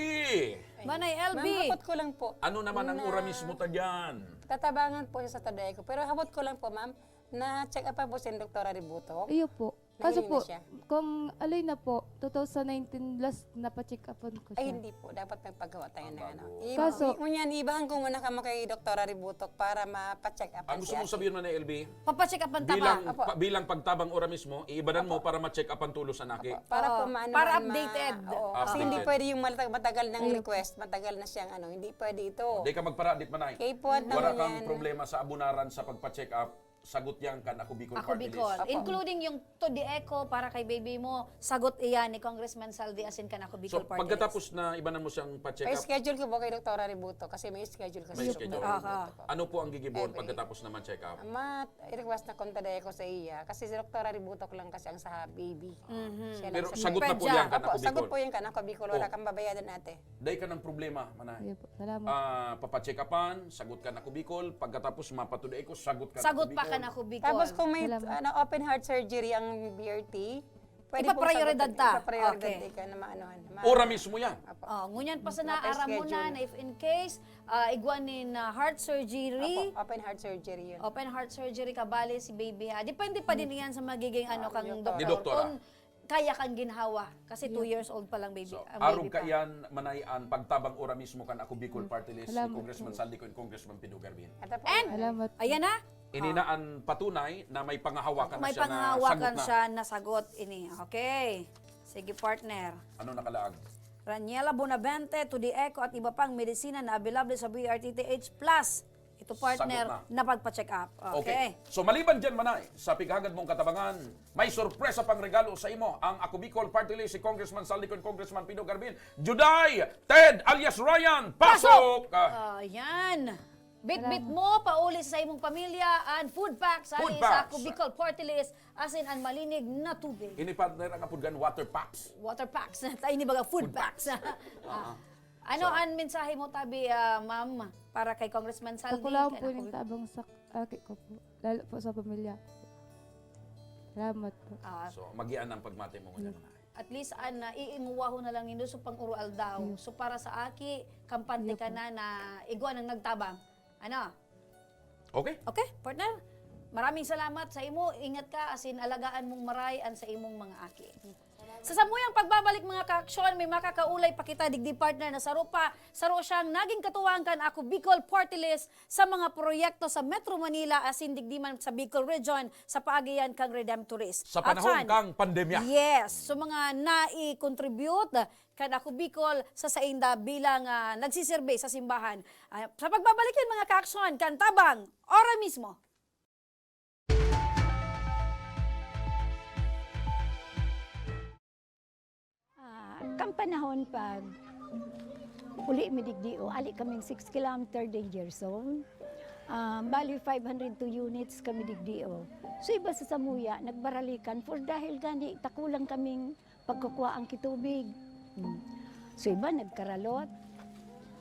Manay LB. Ma'am, habot ko lang po. Ano naman ang ura mismo ta dyan? Tatabangan po siya sa taday ko. Pero habot ko lang po, ma'am, na check up po si Dr. Ributo. Iyo po. Kaso Nahili po, na siya. kung alay na po, 2019 last napacheck upon ko Ay, siya. hindi po. Dapat magpagawa tayo ng ano. Kaso- Ngunyan, ibahan ko muna kamo kay Dr. Ributo para mapacheck up Ang gusto mong sabihin, Manay LB, Papacheck up ang bilang, taba. bilang pagtabang ora mismo, iibadan mo para ma-check up ang tulos sa naki. Para Oo, po maano para man updated. Oo, kasi Updated. hindi pwede yung matagal ng request, matagal na siyang ano, hindi pwede ito. Di ka magparadit, Manay. Kay po, Wala kang yan. problema sa abunaran sa pagpa-check up, sagot yan kan ako Bicol Ako Party Bicol. List. Including yung to the echo para kay baby mo, sagot iyan ni Congressman Saldi asin ka na ako So, Bicol Party List. pagkatapos na ibanan mo siyang pa-check May up, schedule ko po kay Dr. Ributo kasi may schedule kasi. may siya. schedule. Aha. Ano po ang gigibuon pagkatapos na ma-check up? I-request na kontaday ko sa iya kasi si Dr. Ributo lang kasi ang sa baby. Siya lang Pero sa sagot na po Pedya. yan kan Opo, ako sagot Bicol. po yung kanako Bicol. Wala kang babayadan ate. Dahil ka ng problema, Manay. Iyo po. Salamat. Papacheck upan, sagot ka na ako Bicol. Pagkatapos mapatuloy ko, sagot ka Sagot na pa ka na ako Bicol. Tapos kung may Salamat. open heart surgery ang BRT, pwede Ipaprioridad ta. Ipaprioridad Okay. ka na maanohan. Ora mismo yan. Oh, ngunyan pa sa Dapat naara mo na schedule. na if in case igwanin heart surgery, Open heart surgery yun. open heart surgery ka bali si baby ha. Depende pa din yan sa magiging ano kang doktor. Ni doktora. Kung kaya kang ginhawa kasi 2 years old pa lang baby. So, ang arog baby ka pa. yan, Manay, ang pagtabang ora mismo kan ako Bicol Party List ni Salamat. Congressman Saldi ko and Congressman Pido Garbin. Ito po. And Salamat. ayan na. Ininaan patunay na may pangahawakan na May siya na sagot pangahawakan na. siya na sagot ini. Okay. Sige partner. Ano nakalaag? Raniela Bonavente, to the echo at iba pang medisina na available sa BRTTH Plus. Ito partner Sagot na pagpa-check up. Okay. So maliban dyan, Manay, sa pighagad mong katabangan, may sorpresa pang regalo sa imo ang Ako Bicol Party List si Congressman Saldi ko and Congressman Pido Garbin. Juday, Ted alias Ryan, pasok! Ayan. Bit-bit mo, pauli sa imong pamilya, and food packs, Food ali sa packs. Ako Bicol Party List, asin ang malinig na tubig. Ini partner ang apudgan water packs. Water packs. Tayo ni baga food packs. Ano ang mensahe mo tabi, ma'am, para kay Congressman Saldi? Kakulang kay po Ako yung tabang sa aki ko po. Lalo po sa pamilya ko. Salamat po. So magian ang pagmate mo ngayon. At least iinguwaho na lang nindo so pang-urual daw. So para sa aki, kampante ka na igwa nang nagtabang. Ano? Okay? Okay, partner? Maraming salamat sa imo. Ingat ka asin alagaan mong marayan sa imong mga aki. Sa samuyang pagbabalik mga ka-aksyon, may makakaulay pa kita digdi partner na saro siyang naging katuwang kan Ako Bicol Party List sa mga proyekto sa Metro Manila asin digdi man sa Bicol Region sa paagian kang Redemptorist. Sa panahon kang pandemya. Yes, so mga nai-contribute kan Ako Bicol sa sainda bilang nagsiserve sa simbahan. Sa pagbabalik yan mga ka-aksyon, kan tabang, ora mismo. Kang panahon pag uli mi digdio, ali kaming 6 kilometer danger zone. Bali 502 units kami digdio. So iba sa Samuya, nagbaralikan for dahil gani takulang kaming pagkukuha ang kitubig. So iba nagkaralot.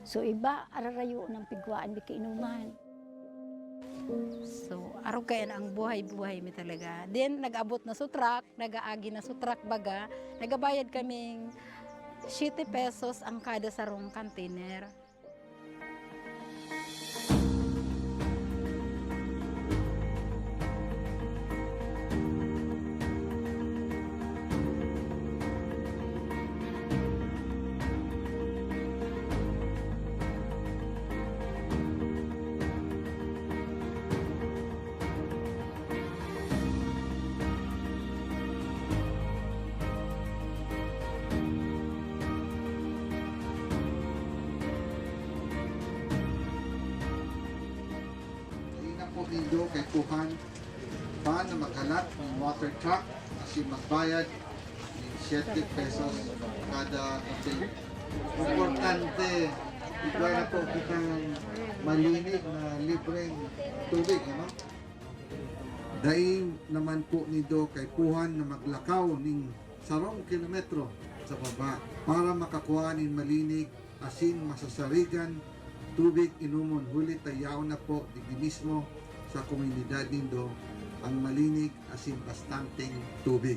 So iba ararayo ng pigwaan di kainuman. So, araw kayan ang buhay-buhay mi talaga. Then, nag-abot na sa truck, nag-aagi na sa truck baga, nagabayad kaming 7 pesos ang kada sarong container. Hindi na po ninyo kay Tuhan paano maghalat ng water truck kasi magbayad ng 7 pesos kada container. Importante, iba na po kitang malinig na libreng tubig, ano? Dahil naman po nido kay puhan na maglakaw ning sarong kilometro sa baba para makakuha nin malinig asin masasarigan tubig inumon huli tayaw na po digdi mismo sa komunidad nindo ang malinig asin bastanteng tubig.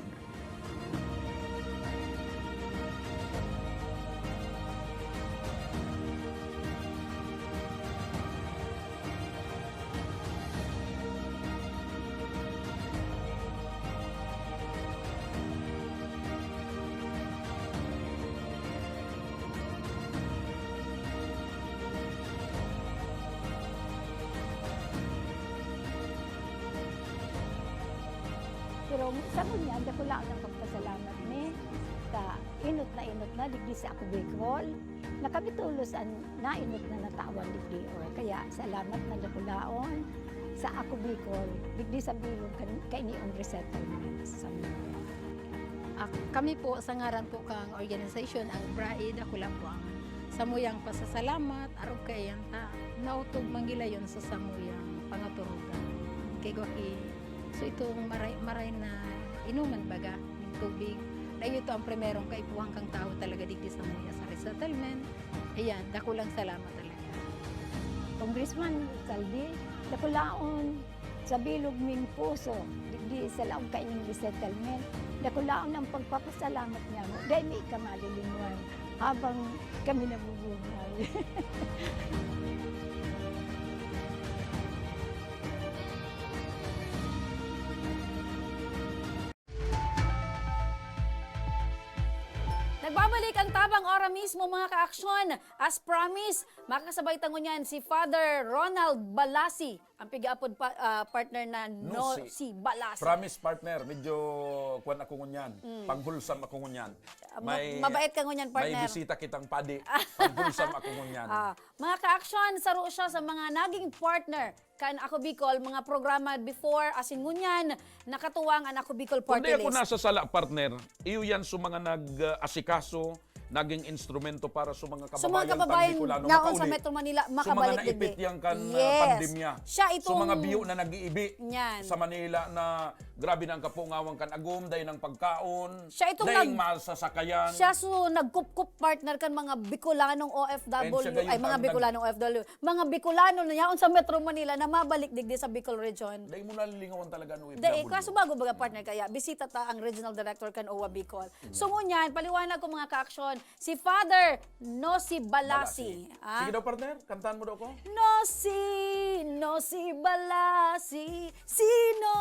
Pero sa kunya, ako lang ang pagpasalamat ni ka inot na digdi sa ako Bicol. Nakabitulos ang nainot na natawan digdi or kaya salamat na dakulaon sa ako Bicol digdi sa bilog kainiong resettlement sa kami po sa ngaran po kang organization ang BRAID ako lang po ang samuyang pasasalamat arog kayan ta nautog manggilayon sa samuyang pangaturugan kay Gwaki. So itong maray na inuman baga ng tubig. Dahil ito ang primerong kaipuhang kang tao talaga digdi sa mga sa resettlement. Ayan, dako lang salamat talaga. Congressman Saldi, dako laon sa bilog ming puso digdi sa laong kaining resettlement. Dako laon ang pagpapasalamat niya mo. Dahil may kamalilinwan habang kami nabubuhay. Nagbabalik ang tabang ora mismo mga kaaksyon. As promised, makasabay tango niyan si Father Ronald Balasi, ang pigaapod partner na si Balasi. Promise partner, medyo kuwan ako ngunyan. Panghulsam ako ngunyan. Mabait ka ngunyan partner. May bisita kitang padi. Panghulsam ako ngunyan. Mga kaaksyon, saro siya sa mga naging partner kan Ako Bicol, mga programa before, asin ngunyan, nakatuwang ang Ako Bicol Kung Party di ako List. nasa sala partner, iyo yan sa mga nag-asikaso, naging instrumento para sa mga Sa mga kababayan kababayan Bicolano naon sa Metro Manila, sa mga makabalik naipit digdi. yang kan Yes. pandemya. Siya Sa itong... mga biyo na nag-iibi Yan. sa Manila na grabe ng kapungawang kan agum, dahil ng pagkaon, Siya itong dahil masasakayan. Siya so nagkup-kup partner kan mga Bicolanong OFW, And siya gayon ay mga ang Bicolanong OFW, mga Bicolano na yaon sa Metro Manila na mabalik digdi sa Bicol region. Dahil mo nalilingawan talaga no Dahil kaso bago baga partner kaya bisita ta ang regional director kan OWA Bicol. So ngunyan paliwanag ko mga kaaksyon si Father Nosi Balasi. Sige daw partner, kantahan mo daw ko. Nosi Balasi, sino?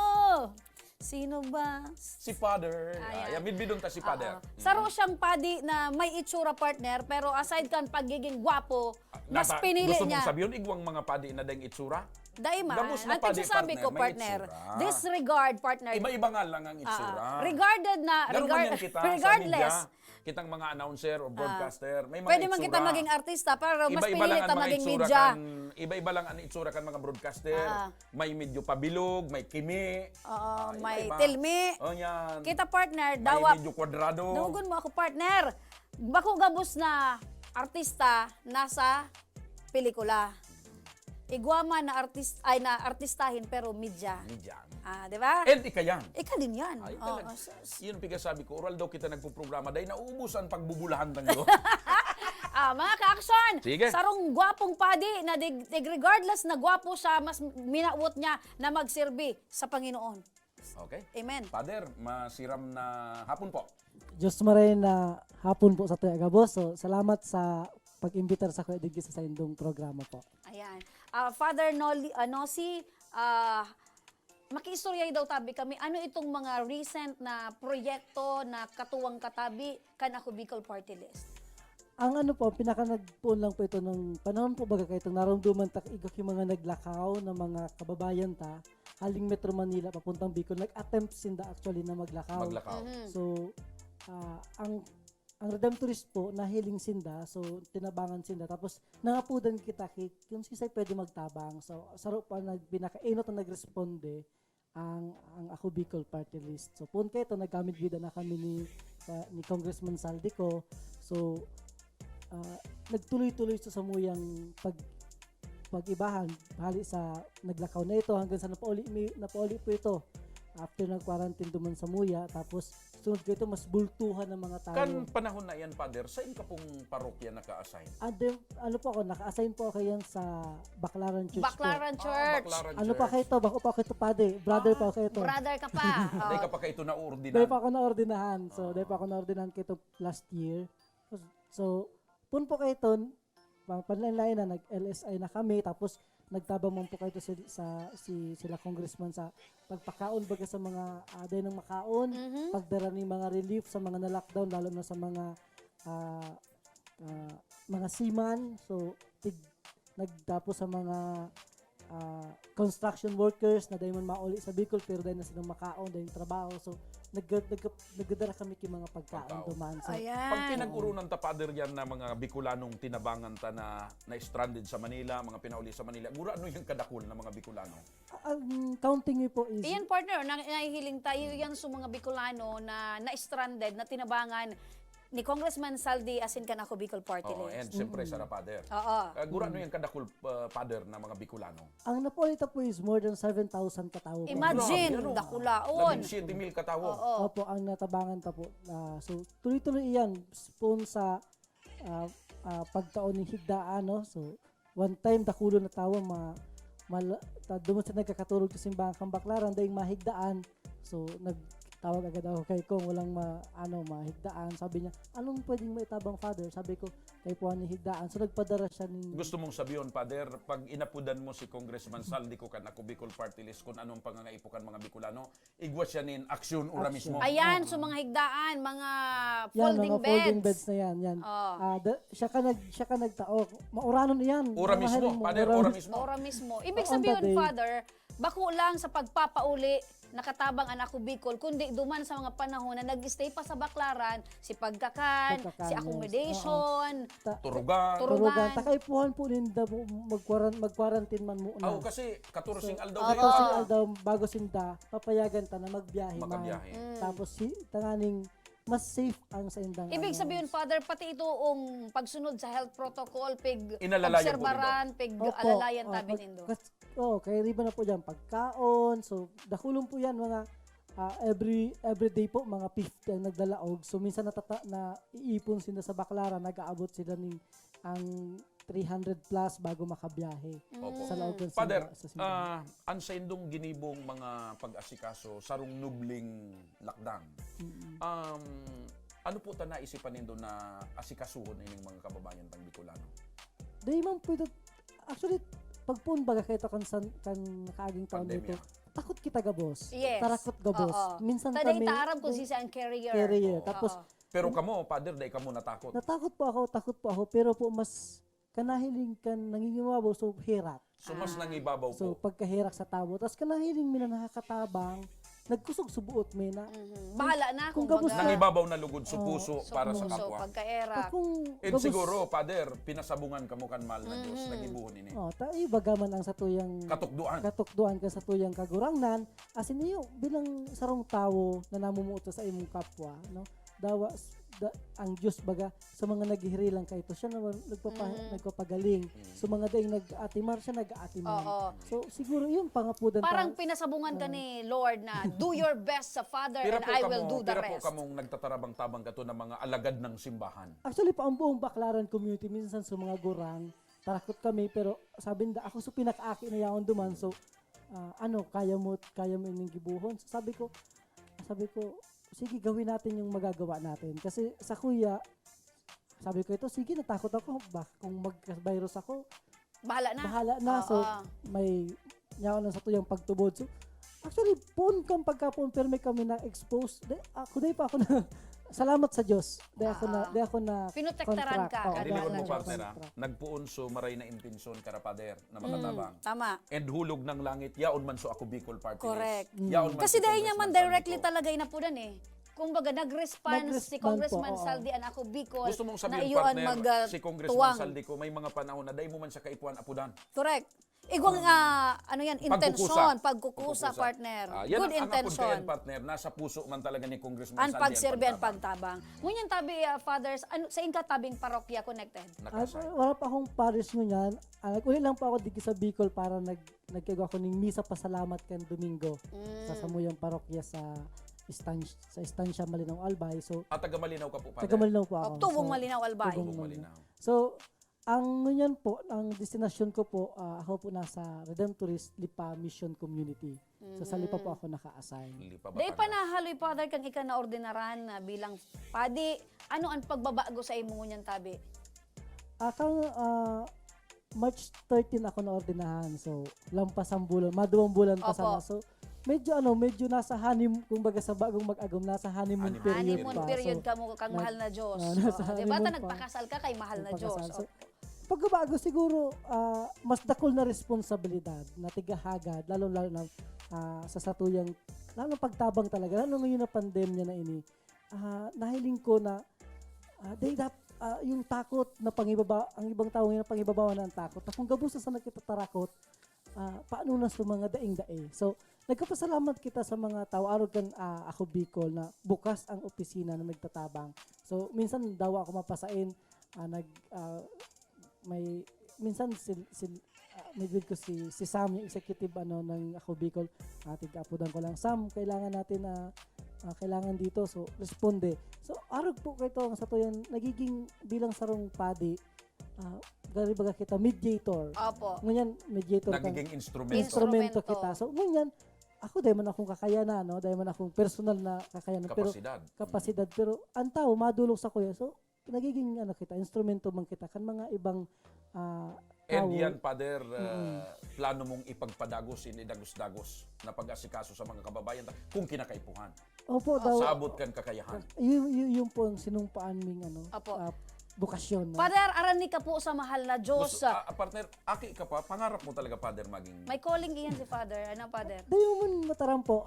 Sino ba? Si Father. Ayan. Midbidon ta si Father. Saro siyang padi na may itsura partner, pero aside kan pagiging gwapo, mas pinili gusto niya. mong sabihin, igwang mga padi na dahing itsura? Daima, Gamos na ang padi, pagsasabi ko may partner, itsura. disregard partner. Iba-iba nga lang ang itsura. Regarded na, Gano'n man yan kita regardless. sa media, kitang mga announcer o broadcaster, may mga Pwede man itsura. kita maging artista, pero mas Iba-iba lang pinili ang ta mga maging itsura media. iba-iba lang ang itsura kan mga broadcaster. May medyo pabilog, may kimi. Oo, may iba-iba. tilmi. O yan. Kita partner, May dawa. medyo kwadrado. Nugon mo ako partner. Bako gabos na artista nasa pelikula. Igwama na artistahin pero media. Media. Di ba? And ika yan. Ika din yan. Ay, Oo, talaga. Yun piga sabi ko, oral daw kita nagpo-programa dahil nauubos ang pagbubulahan ng iyo. mga ka-action, Sige. sarong gwapong padi na regardless na gwapo siya, mas minawot niya na magsilbi sa Panginoon. Okay? Amen. Father, masiram na hapon po. Diyos maray na hapon po sa Tuya Gabos. So, salamat sa pag-imbitar sa Kuya Digis sa indong programa po. Ayan. Father Nosi, makiistoryay daw tabi kami, ano itong mga recent na proyekto na katuwang katabi kan Ako Bicol Party List? Ang ano po, pinaka-nagpuon lang po ito ng panahon po baga kayo itong naramduman tak igok yung mga naglakaw na mga kababayan ta, haling Metro Manila papuntang Bicol, nag-attempt sinda actually na maglakaw. So, ang Redemptorist po, nahiling sinda, so tinabangan sinda. Tapos, nangapudan kita kung sisay pwede magtabang. So, saro pa pinaka-inot na nagresponde ang Ako Bicol Party List. So, pun kayo ito, nagkamit vida na kami ni Congressman Saldico. So, nagtuloy-tuloy sa samuyang pag-ibahan, hali sa naglakaw na ito hanggang sa napauli po ito. After nag-quarantine duman sa Muya, tapos sunod ko ito, mas bultuhan ng mga tao. Kan panahon na yan, Father, saan ka pong parokya naka-assign? Ano po ako, naka-assign po ako yan sa Baclaran Church Baclaran po. Church. Baclaran Ano pa kayo ito? Bako pa kayo ito, Pade. Brother pa kayo ito. Brother ka pa. Dahil ka pa kayo ito na-ordinan. Dahil pa ako na-ordinahan. So, dahil pa ako na-ordinahan kayo ito last year. So, pun po kayo ito, panlain na, nag-LSI na kami, tapos nagtabang man po kayo ito sila congressman sa pagpakaon baga sa mga aday ng makaon, pagdara ni mga relief sa mga na-lockdown, lalo na sa mga seaman. So, nagtapos sa mga construction workers na dahil man mauli sa Bicol pero dahil na silang makaon, dahil trabaho. So, nagdadara kami kay mga pagkaon duman. So, Pag pinag-urunan ta, Father, yan na mga Bicolanong tinabangan ta na stranded sa Manila, mga pinauli sa Manila, gura ano yung kadakul na mga Bicolano? ang counting niyo po is Iyan partner, nahihiling tayo yan sa mga Bicolano na na-stranded, na tinabangan ni Congressman Saldi as in Kanako Bicol Party Oo, List. and siyempre sa Father. Oo. Gura ano yung kadakul, Father, na mga Bicolano? ang napolita po is more than 7,000 katao po. Imagine, Grabe, ano? dakulaon. 17,000 katawo. Opo, ang natabangan pa po. So, tuloy-tuloy iyan. Spoon sa pagtaon ng higdaan, no? So, one time, dakulo na tawa, duman sa nagkakaturog sa simbahan kang Baclaran, dahil mahigdaan. So, nagtawag agad ako kay Kong, walang mahigdaan. Sabi niya, anong pwedeng maitabang, Father? Sabi ko, kay Puan ni higdaan. So, nagpadara siya ng... Gusto mong sabihin, Father, pag inapudan mo si Congressman Saldi ko Kanako Bicol Party List kung anong pangangaipukan mga Bicolano, igwas siya nin aksyon ura mismo. Ayan, so mga higdaan, mga Yan, folding mga beds. folding beds na yan. Siya ka nagtao. Mauranon yan. Ura mismo, Father, ura mismo. Ora mismo. Ibig On the sabihin, day. Father, bako lang sa pagpapauli nakatabang anak ko Bicol, kundi duman sa mga panahon na nag-stay pa sa Baclaran, si pagkakan, Pagkakan, si yes. accommodation, Turugan. Turugan. Takaipuhan po ninda mag-quarantine man muna. Aw, kasi 14 aldaw Ato kayo. sing aldaw bago sinda papayagan ta na magbiyahe man. Makabiyahe. Tapos tanganing mas safe ang sa indang. Ibig sabihin, Father, pati itoong pagsunod sa health protocol, Inalalayan po obserbaran, alalayan tabi nindo. Kaya riba na po dyan pagkaon. So dakulong po yan mga every day po mga 50 ang nagdalaog. So minsan na iipon sila sa Baclaran, nag-aabot sila ng ang 300 plus bago makabiyahe. Opo. Sa loob ng Father, sa simbahan. ang sa indong ginibong mga pag-asikaso sarong nubling lockdown. Ano po ta naisipan nindo na asikasuhon ining mga kababayan tang Bicolano? Day man po ito. Actually, pagpun baga kayo kan kaaging taon Pandemya. dito. Takot kita ga boss. Yes. Tarakot ga boss. Oo. Minsan Taday kami taaram kung sisa ang carrier. Tapos Pero kamo, Father, dahil kamo natakot. takot po ako, pero po mas kanahiling kan nangingimabaw so hirak. So mas nangibabaw So po. pagkahirak sa tabo, tas kanahiling mi na nakakatabang, nagkusog subuot mi na. Bahala na kung gabos baga. Nangibabaw na lugod sa puso So, para sa puso, kapwa. pagkaera. And siguro, Father, pinasabungan kamo kan mahal na Diyos, nagibuhon ini. Bagaman ang sa tuyang Katukduan. ka sa tuyang kagurangnan, asin niyo bilang sarong tawo na namumuto sa imong kapwa, no? Ang Diyos baga sa mga naghihirilang kay ito siya naman nagpapagaling. So mga daing nag-atimar siya nag-atimar. Oo. So siguro yun pangapudan Parang pinasabungan ka ni Lord na do your best sa Father and I will do the Pira po rest. kamong nagtatarabang-tabang kato ng mga alagad ng simbahan. Actually pa ang buong Baclaran community minsan sa mga gurang tarakot kami pero sabi nila ako so pinakaaki na yaon duman so kaya mo ining gibuhon. So sabi ko sige gawin natin yung magagawa natin kasi sa kuya sabi ko ito sige natakot ako kung mag-virus ako Bahala na. So may nyaw na sa tuyang pagtubod so actually kang pagkapon pero may kami na expose ako na salamat sa Diyos di ako na Pinotektaran ka. Diligon mo, partner, nagpuon so maray na intensyon kara, Father, na makatabang. Tama. And hulog ng langit, yaon man so ako Bicol Party List. Correct. Yaon man Kasi si dahil niya man Congressman directly Saldi ko. talaga inapudan eh. Kumbaga, nag-response si Congressman Saldi and ako Bicol Gusto mong na sabihin, iyon partner, si Congressman tuwang. Saldi ko, may mga panahon na dahil mo man siya kaipuan apudan. Correct. Igwang, ano yan, intensyon, pagkukusa, partner. Yan Good ang intention. partner. Nasa puso man talaga ni Congressman Ang Saldi pagserbe, ang pagtabang. Ngunyan tabi, fathers, ano, sa inka tabing parokya connected? Wala pa akong parish ngunyan. Uli lang po ako digi sa Bicol para nagkigo ako ng misa pasalamat kan Domingo sa Samuyang Parokya sa Estancia Malinaw Albay. So taga Malinaw ka po, Father? Taga Malinaw po ako. Tubong Malinaw Albay. Tubong Malinaw. So, ang ngunyan po, ang destinasyon ko po, ako po nasa Redemptorist Lipa Mission Community. So sa Lipa po ako naka-assign. Day pa nahaloy, Father, kang ika na ordinaran bilang padi. Ano ang pagbabago sa imo ngunyan tabi? March 13 ako na ordinahan. So, lampas ang bulan, maduwang bulan pa sana. So, medyo nasa honeymoon, kumbaga sa bagong mag-agom, nasa honeymoon period Honeymoon pa. period So, ka mo kang mahal na Diyos. nasa Di ba honeymoon ta pa. nagpakasal ka kay mahal na Diyos? So, pagbabago siguro, mas dakol na responsibilidad na tigahagad, lalo na sa satuyang, lalo pagtabang talaga, lalo ngayon na pandemya na ini, nahiling ko na, yung takot na ang ibang tao ngayon na pangibabawa ng takot. At kung gabusa sa nagkitatarakot, paano na sa mga daing-dae. So, nagkapasalamat kita sa mga tao, araw kan ako Bicol, na bukas ang opisina na nagtatabang. So, minsan daw ako mapasain, minsan may ko si Sam, yung executive ng ako Bicol, tigapudan ko lang, Sam, kailangan natin kailangan dito, so responde. So arog po kay to sa to yan nagiging bilang sarong padi, gari baga kita mediator. Opo. Ngunyan mediator nagiging instrumento kita. So ngunyan ako dahil man akong kakayanan, no, dahil man akong personal na kakayanan, kapasidad, pero ang tao madulog sa kuya. So nagiging kita instrumento man kita kan mga ibang And yan, Father, plano mong ipagpadagos, inidagos-dagos na pag-asikaso sa mga kababayan kung kinakaipuhan. Opo, daw. Sabot kan kakayahan. Yung po ang sinumpaan ming bukasyon. No? Father, arani ka po sa mahal na Diyos. Partner, aki ka pa, pangarap mo talaga, Father, maging... May calling iyan si Father. Ano, Father? Dayo man mataram po,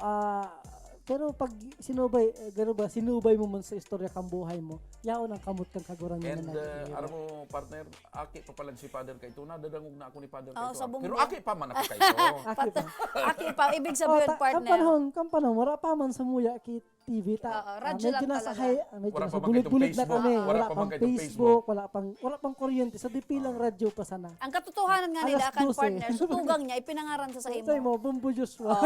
pero pag sinubay mo man sa istorya kang buhay mo, yaon ang kamot kang kaguran And na alam mo, partner, aki pa palang si Father kay ito, nadadangog na ako ni Father kay sa ito. Pero aki pa man ako kay ito. Aki pa, ibig sabihin, partner. Kampanahon, wala pa man sa muya ki TV radyo lang talaga. Medyo nasa bulit-bulit na kami. Wala pang Facebook, wala pang kuryente. Sa DP lang radyo pa sana. Ang katotohanan nga nila kan partner, sutugang niya, ipinangaran sa imo. Sa mo, bumbu Joshua.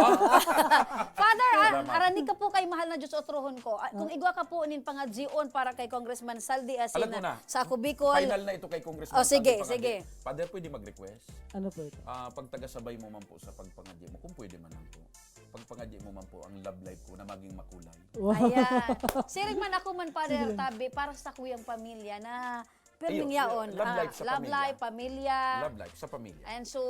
Father, arani ka po kay mahal na Diyos otrohon ko. Kung igwa ka po nin pangadjion para kay Congressman Saldi Asin sa ako Bicol. Final na ito kay Congressman Saldi. Sige. Father, pwede mag-request? Ano po ito? Pagtagasabay mo man po sa pagpangadji mo, kung pwede man lang po. Pagpangadji mo man po ang love life ko na maging makulay. Ayan. Sirig man ako man, Father, tabi, para sa kuyang pamilya na pirming yaon. Love life, pamilya. Love life sa pamilya. And so,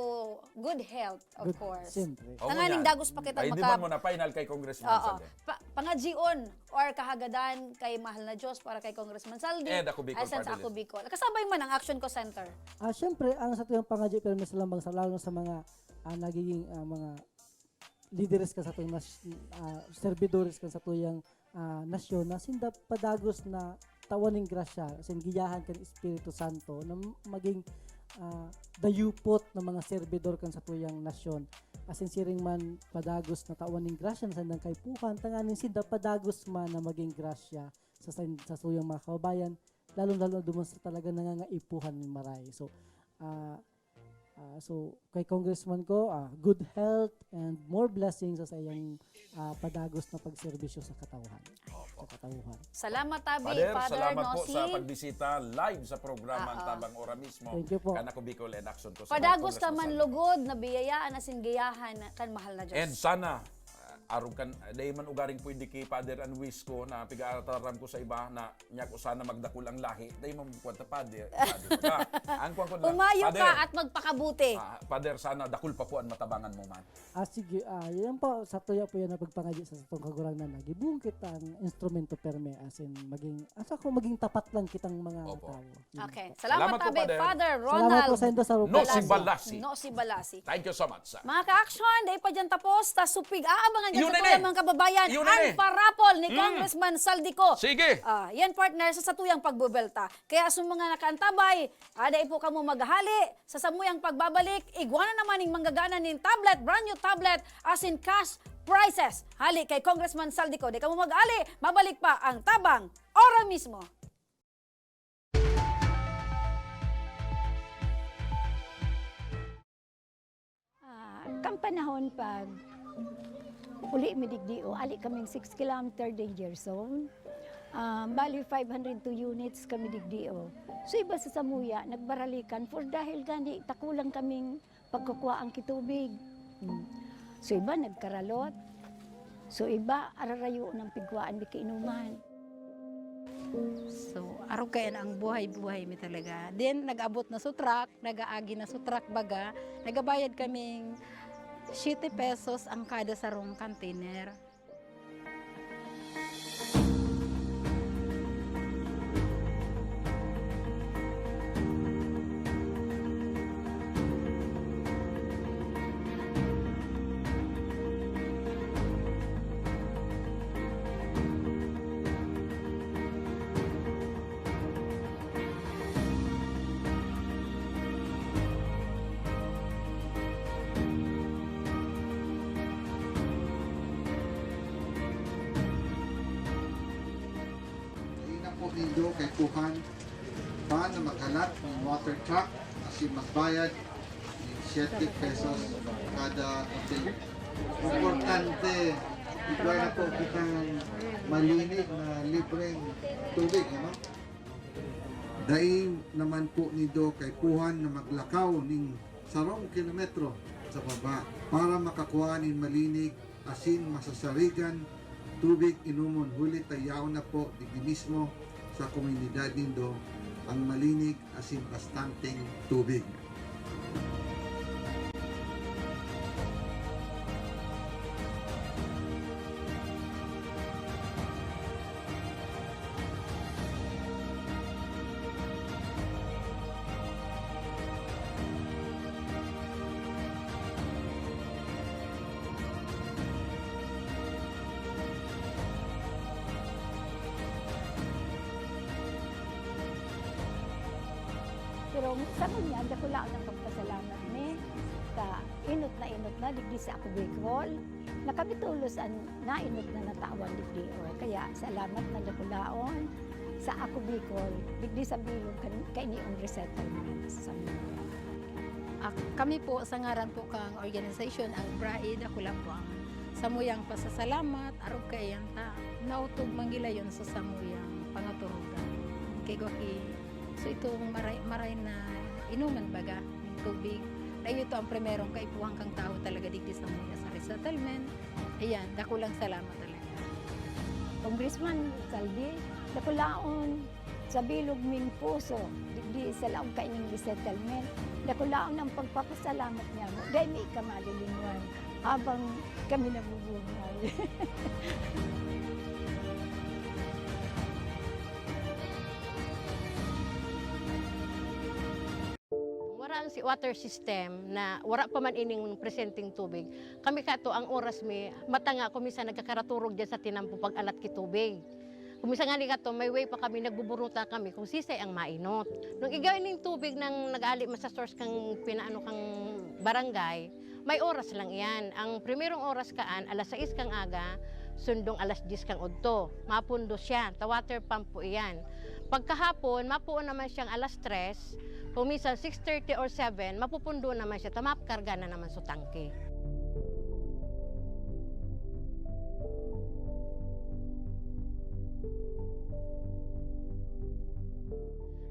good health, of course. Siyempre. Tanganing dagos pa kita ay, di man mo na final kay Congressman Saldi. Pangadjion or kahagadan kay mahal na Diyos para kay Congressman Saldi. And ako Bicol. Sa ako Bicol. Kasabay man ang Action Co Center. Siyempre, ang sa tuyang pangadji, pero mas lambang sa lalo sa mga nagiging mga leaders ka sa tuyang servidores ka sa tuyang nasyon na sinda padagos na tawaning grasya, giyahan kan Espiritu Santo na maging dayupot ng mga servidor kan sa tuyang nasyon. Asin siring man padagos na tawaning grasya na sandang kaipuhan, tanganin sinda padagos man na maging grasya sa tuyang mga kababayan, lalo duman sa talaga nangangaipuhan ng maray. So kay Congressman ko, good health and more blessings sa iyang padagos na pagserbisyo sa katawhan. Salamat tabi, Father, salamat Nossi. po sa pagbisita live sa programa Tabang Ora mismo. Thank you po. Kanako Bicol and Action ko. Padagos ka man lugod na biyayaan na singgayahan kan mahal na Diyos. And sana aron kan day man ugaring pwede kay Father and wish ko na pigaataram ko sa iba na nya ko sana magdakul ang lahi day man kwenta Father ang kuan ko lang umayo ka at magpakabuti. Father, sana dakul pa po ang matabangan mo man. Sige, yan po sa tuya po yan na pagpangadji sa itong kagurang na nagibungkit ang instrumento perme asin maging tapat lang kitang mga tao. Okay. Salamat po, tabi, Father Ronald. Salamat po sa inyo sa Nossi Balasi. Nossi Balasi. Thank you so much. Mga ka-action, day pa dyan tapos, ta supig aabangan dyan Yun sa na tuyang eh. mga kababayan, Yun na ang eh. parapol ni Congressman Saldico. Sige. Yan partner sa tuyang pagbubelta. Kaya sa mga nakaantabay, dahil po kamo maghali sa samuyang pagbabalik, igwana naman ng manggagana ng tablet, brand new tablet, as in cash prizes. Hali kay Congressman Saldico. Di kamo mag-ali, mabalik pa ang tabang ora mismo. Kang panahon pag uli midigdio, ali kaming 6 kilometer danger zone. Bali 502 units kami digdio. So iba sa Samuya, nagbaralikan for dahil gani takulang kaming pagkukuha ang kitubig. So iba nagkaralot. So iba ararayo ng pigwaan di kainuman. So, araw kaya na ang buhay-buhay mi talaga. Then, nag-abot na sutrak, nag-aagi na sutrak baga, nagabayad kaming 7 pesos ang kada sarong container. Nindo kay Kuhan pa na maghalat ng water truck kasi magbayad ng 7 pesos kada container. Importante, igwa na po kitang malinig na libreng tubig. Ano? Dahil naman po nindo kay Kuhan na maglakaw ng 10 kilometro sa baba para makakuha ng malinig asin masasarigan tubig inumon. Huli tayaw na po digdi mismo sa komunidad nindo ang malinig asin bastanteng tubig. Pero sa kanya, dako lang ang pagpasalamat ni ka inot na digdi sa ako Bicol. Nakabitulos ang nainot na natawan digdi or kaya salamat na dako laon sa ako Bicol digdi sa bilog kay niong resettlement sa mga. Kami po sa ngaran po kang organization ang BRAID, ako lang po ang samuyang pasasalamat araw kay yanta nautog manggilayon sa samuyang pangaturugan kay Goki. So itong maray na inuman baga ng tubig. Ay ito ang primerong kaipuhang kang tao talaga digdi sa mga sa resettlement. Ayan, dako lang salamat talaga. Congressman Saldi, dako laon sa bilog ming puso digdi sa laong kaining resettlement. Dako laon ang pagpapasalamat niya mo. Dahil may ikamalilinwan habang kami nabubuhay. Wala si water system na wala pa man ining presenting tubig. Kami kato ang oras mi matanga kumisa nagkakaraturog diyan sa tinampo pag alat ki tubig. Kumisa nga ni kato may way pa kami nagbuburuta kami kung sisay ang mainot. Nung igawin ning tubig nang nag-ali sa source kang pinaano kang barangay, may oras lang iyan. Ang primerong oras kaan alas 6 kang aga, sundong alas 10 kang udto. Mapundo siya, ta water pump po iyan. Pagkahapon, mapuon naman siyang alas 3, kung minsan 6:30 or 7, mapupundo naman siya, tamapkarga na naman sa tangke.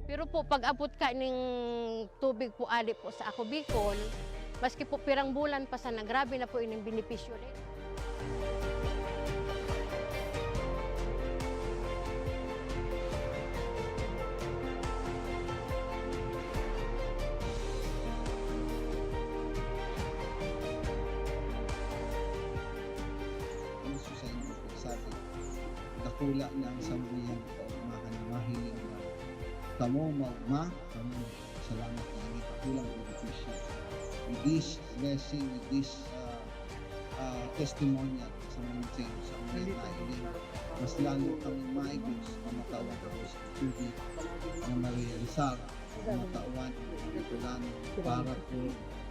Pero po, pag abot ka ng tubig po ali po sa ako Bicol, maski po pirang bulan pa sana, grabe na po ining benepisyo rin. Dakula na ang sambuyan kaumahan na mahiling na kamo maugma, kamo salamat na ini kakulang benepisyo. With this blessing, with this testimonial, sa munisipyo sa mga tayo. Mas lalo kami maigos mamatawag ako sa tubig na Maria Rizal, matawan ito lang para po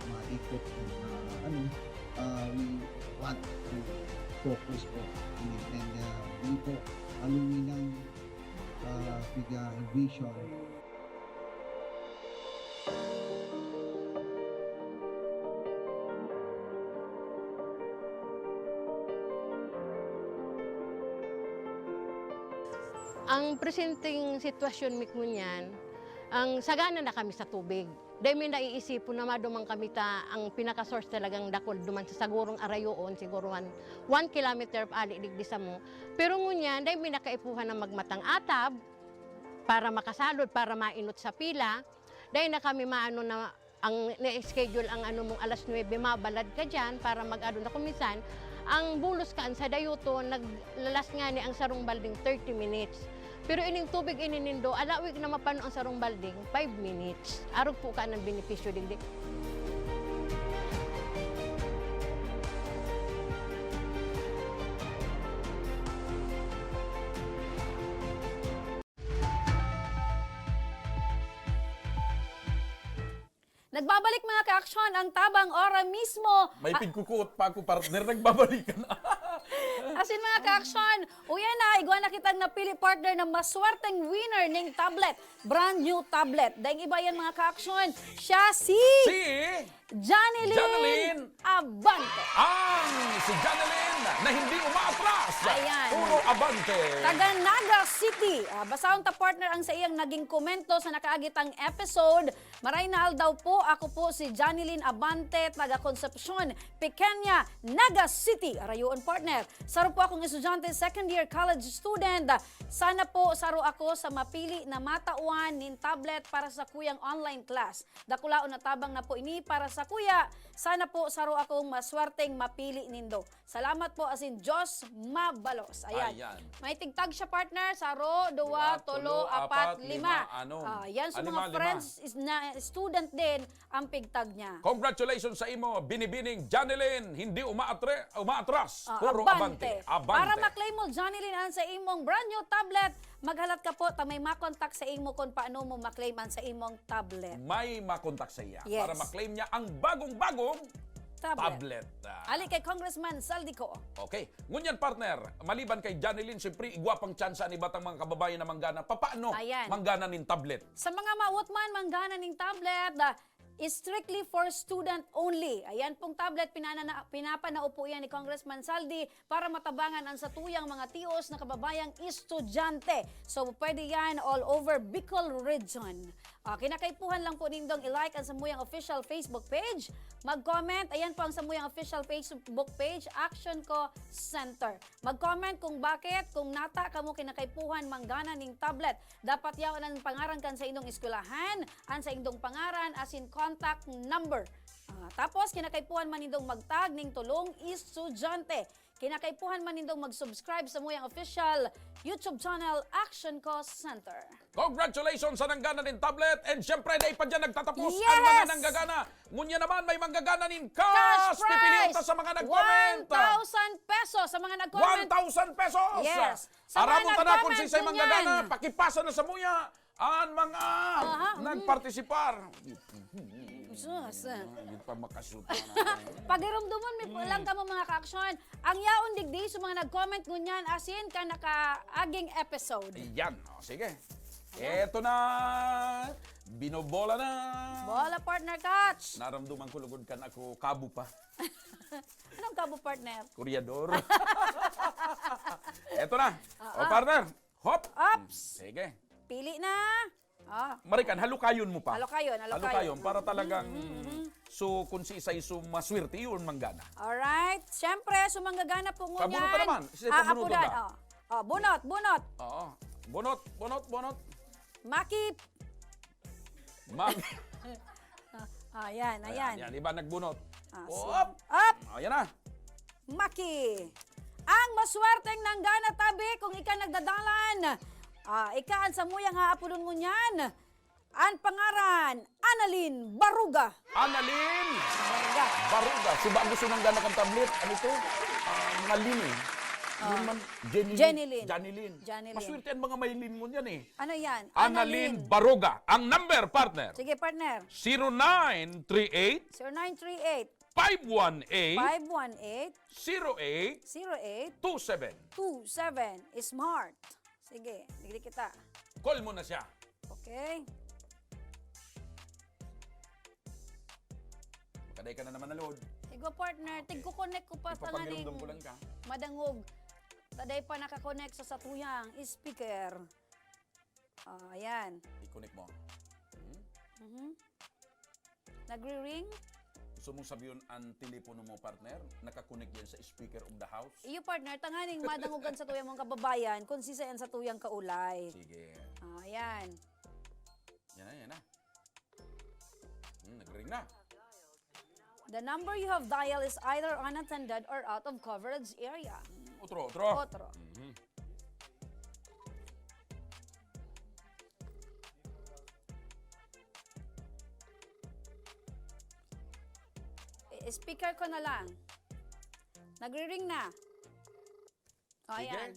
maikot ang we want to focus po and we po aluminang vision. Ang presenting sitwasyon mi kunyan, ang sagana na kami sa tubig. Dahil may naiisipon na madumang kami ang pinaka-source talagang dakol duman sa sagurong arayoon, siguro 1 kilometer ali digdi sa mo. Pero ngunyan, dahil may nakaipuhan na magmatang atab, para makasalod, para mainot sa pila, dahil na kami maano na ang na-schedule ang ano mong alas 9, mabalad ka dyan para mag-ano na kumisan. Ang bulos kaan sa dayuto, naglalas nga ni ang sarong balding 30 minutes. Pero ining tubig ininindo, alawig na mapano ang sarong balding 5 minutes. Arog po ka ng benepisyo digdi. Nagbabalik mga ka-aksyon ang Tabang Ora mismo. May pigkukut pa ako, partner, nagbabalikan na. Asin mga ka-aksyon, uyan na, igwa na kitang napili partner na maswerteng winner ng tablet. Brand new tablet. Dahil iba yan mga ka-aksyon, siya si Janeline Abante. Si Janeline na hindi umaatras. Ayan. Puro abante. Taga Naga City. Basahon ta partner ang sa iyang naging komento sa nakaagitang episode. Maray na daw po, ako po si Janeline Abante, taga Concepcion, Pequeña, Naga City. Arayuon partner. Saro po akong estudyante, second year college student. Sana po saro ako sa mapili na matauan nin tablet para sa kuyang online class. Dakulaon na tabang na po ini para sa kuya. Sana po saro akong maswerteng mapili nindo. Salamat po asin Diyos mabalos. Ayan. May tigtag siya partner. Saro, 2, 3, 4, 5. Yan sa mga friends is na student din ang pigtag niya. Congratulations sa imo, binibining Janeline. Hindi umaatras. Puro Abante. abante. Para maklaim mo, Janeline, ang sa imong brand new tablet, maghalat ka po, may makontak sa imo kung paano mo maklaim ang sa imong tablet. May makontak sa iya Yes. para maklaim niya ang bagong-bagong tablet. Ali kay Congressman Saldico. Okay. Ngunyan partner, maliban kay Janeline, siyempre igwapang tsansa ni batang mga kababayan na manggana. Paano Ayan. manggana nin tablet? Sa mga maut man, manggana ning tablet, is strictly for student only. Ayan pong tablet, pinapanaupo yan ni Congressman Saldi para matabangan ang satuyang mga tios na kababayang estudyante. So, pwede yan all over Bicol region. Kinakaipuhan lang po nindong i-like ang Samuyang official Facebook page. Mag-comment, ayan po ang Samuyang official Facebook page, Action Ko Center. Mag-comment kung bakit, kung nata kamo kinakaipuhan manggana ning tablet. Dapat yaon ang pangaran kan sa inyong eskwelahan, ang sa inyong pangaran, as in contact number. Tapos, kinakaipuhan man nindong magtag ning tulong estudyante. Kinakaipuhan man nindong mag-subscribe sa Samuyang official YouTube channel, Action Co Center. Congratulations sa nanggana nin tablet. And syempre, dahil pa dyan nagtatapos Yes! ang mga nanggagana. Ngunya naman, may manggagana nin cash. Pipiliw ta sa mga nag-comment. 1,000 pesos sa mga nag-comment. 1,000 pesos. Yes. Sa mga Aramon ta na kung nag-comment sisay po manggagana. niyan. Pakipasa na sa muya. Ang mga nagpartisipar. Sus. Hindi pa makasuta na. Pagiramduman mi lang kamo mga ka-aksyon. Ang yaon digdi sa mga nag-comment ngunyan asin ka nakaaging episode. Yan. Sige. Eto na. Binobola na. Bola partner catch. Naramduman ko lugod ka na ako. Kabo pa. Anong kabo partner? Kuryador. Eto na. O partner. Hop. Ups. Sige. Pili na. Marikan, halukayon mo pa. Halukayon. Para talagang so kung si isa iso maswerte yun manggana. Alright. Siyempre, sumanggagana po ngunyan. Pabunutan naman. Pabunutan ba? Bunot. Oo. Bunot. Makip. Ayan. Yan, iba nagbunot. Up. Ayan na. Maki. Ang maswerteng nanggana tabi kung ika nagdadalan. Ika ang samuyang haapulon mo niyan. Ang pangaran, Annalyn Baruga. Annalyn Baruga. So ba gusto nang gana kang tablet? Ano ito? Lin eh. Yun man, Jenny Johnny Lin. Lin. Maswerte ang mga may Lin mo yan eh. Ano yan? Annalyn Baroga. Ang number, partner. Sige, partner. 0938 0938 518 518 08 08 27. 27 Smart. Sige, digli kita. Call mo na siya. Okay. Makaday ka na naman na load. Igo partner, tig-connect ko pa sa naning Ipapagilumdum ko lang ka. madangog. Taday pa nakakonect sa satuyang speaker. Ayan. I-connect mo. Nagre-ring? Gusto mong sabihin ang telepono mo, partner? Nakakonect yan sa speaker of the house? Iyo partner, tanganing madangugan sa tuyang mga kababayan kung sisa yan sa tuyang kaulay. Sige. Ayan. Yan na. Nag-ring na. The number you have dialed is either unattended or out of coverage area. Otro. Otro. Speaker ko na lang. Nagre-ring na. Sige. Ayan.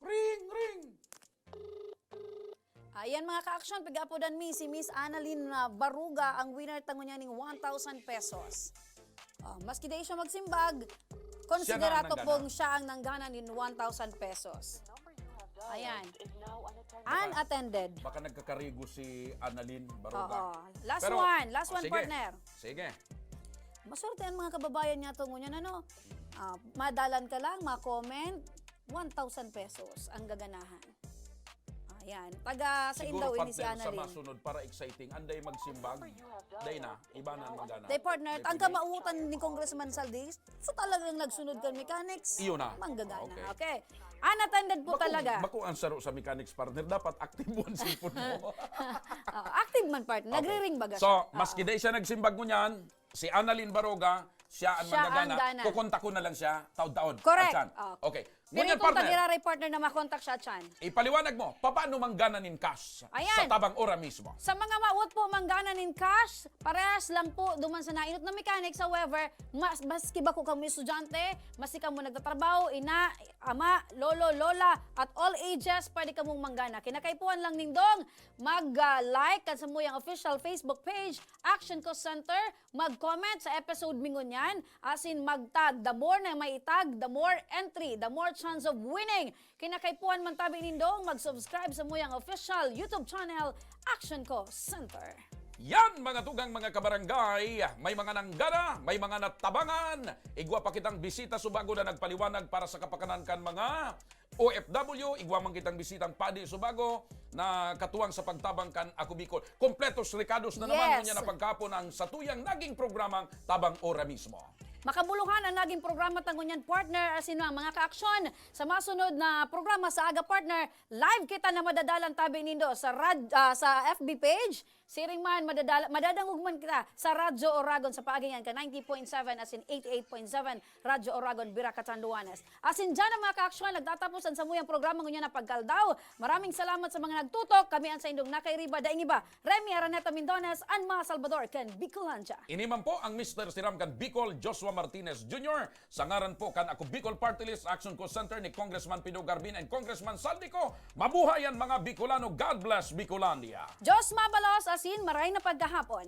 Ring! Ayan mga ka-action, pag-apodan mi si Miss Annalyn Baruga, ang winner tango niya ng 1,000 pesos. Maski dahil siya magsimbag, konsiderato pong siya ang nanggana ng 1,000 pesos. Ayan. Unattended. Baka nagkakarigo si Annalyn Baroga. Oo. Last Pero, one, sige. partner. Sige. Maswerte ang mga kababayan niya tungo niya, ano? Madalan ka lang, ma-comment, 1,000 pesos ang gaganahan. Ayan. Taga sa Siguro Indaw ini si partner sa Annalyn. masunod para exciting. Anday magsimbag. Day na. Iba na magana. Day partner, ang kamautan ni Congressman Saldi, so talagang nagsunod ka mechanics. Iyo na. Manggagana. Okay. Okay. Unattended po talaga. Bako ang saro sa mechanics partner. Dapat active mo ang cellphone mo. Active man partner. Nagre-ring baga So, maski day siya nagsimbag mo niyan, si Annalyn Baroga, siya ang Siya ang manggagana. gana. Kukontak ko na lang siya taon-taon. Correct. Atsan. Okay. Pero Ngunyan itong partner, tagiraray partner na makontak siya, Chan. ipaliwanag mo, paano manggananin cash Ayan. sa tabang ora mismo? Sa mga maut po manggana in cash, parehas lang po duman sa nainot na mechanics. However, maski ba ko kami estudyante, maski ka mo nagtatrabaho, ina, ama, lolo, lola, at all ages, pwede ka mong manggana. Kinakaipuan lang nindong, mag-like kan sa muyang official Facebook page, Action Co Center, mag-comment sa episode mingon yan, as in mag-tag. The more na may itag, the more entry, the more chance of winning. Kinakaipuan man tabi nindong, mag-subscribe sa muyang official YouTube channel, Action Co Center. Yan mga tugang mga kabarangay, may mga nanggana, may mga natabangan. Igwa pa kitang bisita Subago na nagpaliwanag para sa kapakanan kan mga OFW. Igwa man kitang bisitang Padi Subago na katuwang sa pagtabang kan Ako Bicol. Kompletos recados na naman Yes. niya na pagkapon ang satuyang naging programang Tabang Ora mismo. Makabuluhan ang naging programa tangunyan partner as in mga ka-aksyon sa masunod na programa sa Aga Partner. Live kita na madadalan tabi nindo sa sa FB page. Siring man madadangog man kita sa Radyo Oragon sa paagingan ka 90.7 as in 88.7 Radyo Oragon Bira Catanduanes. As in dyan ang mga ka-aksyon nagtatapusan sa muyang programa ngunyan na pagkaldaw. Maraming salamat sa mga nagtutok. Kami ang sa indong nakay-riba daing iba. Remy Araneta Mindones and Ma Salvador kan Bicolanja. Iniman po ang Mr. Siram kan Bicol, Joshua Martinez Jr. Sa ngaran po kan Ako Bicol Party List Action Co Center ni Congressman Pido Garbin and Congressman Saldico. Mabuhayan mga Bicolano. God bless Bicolandia. Diyos mabalos asin maray na pagkahapon.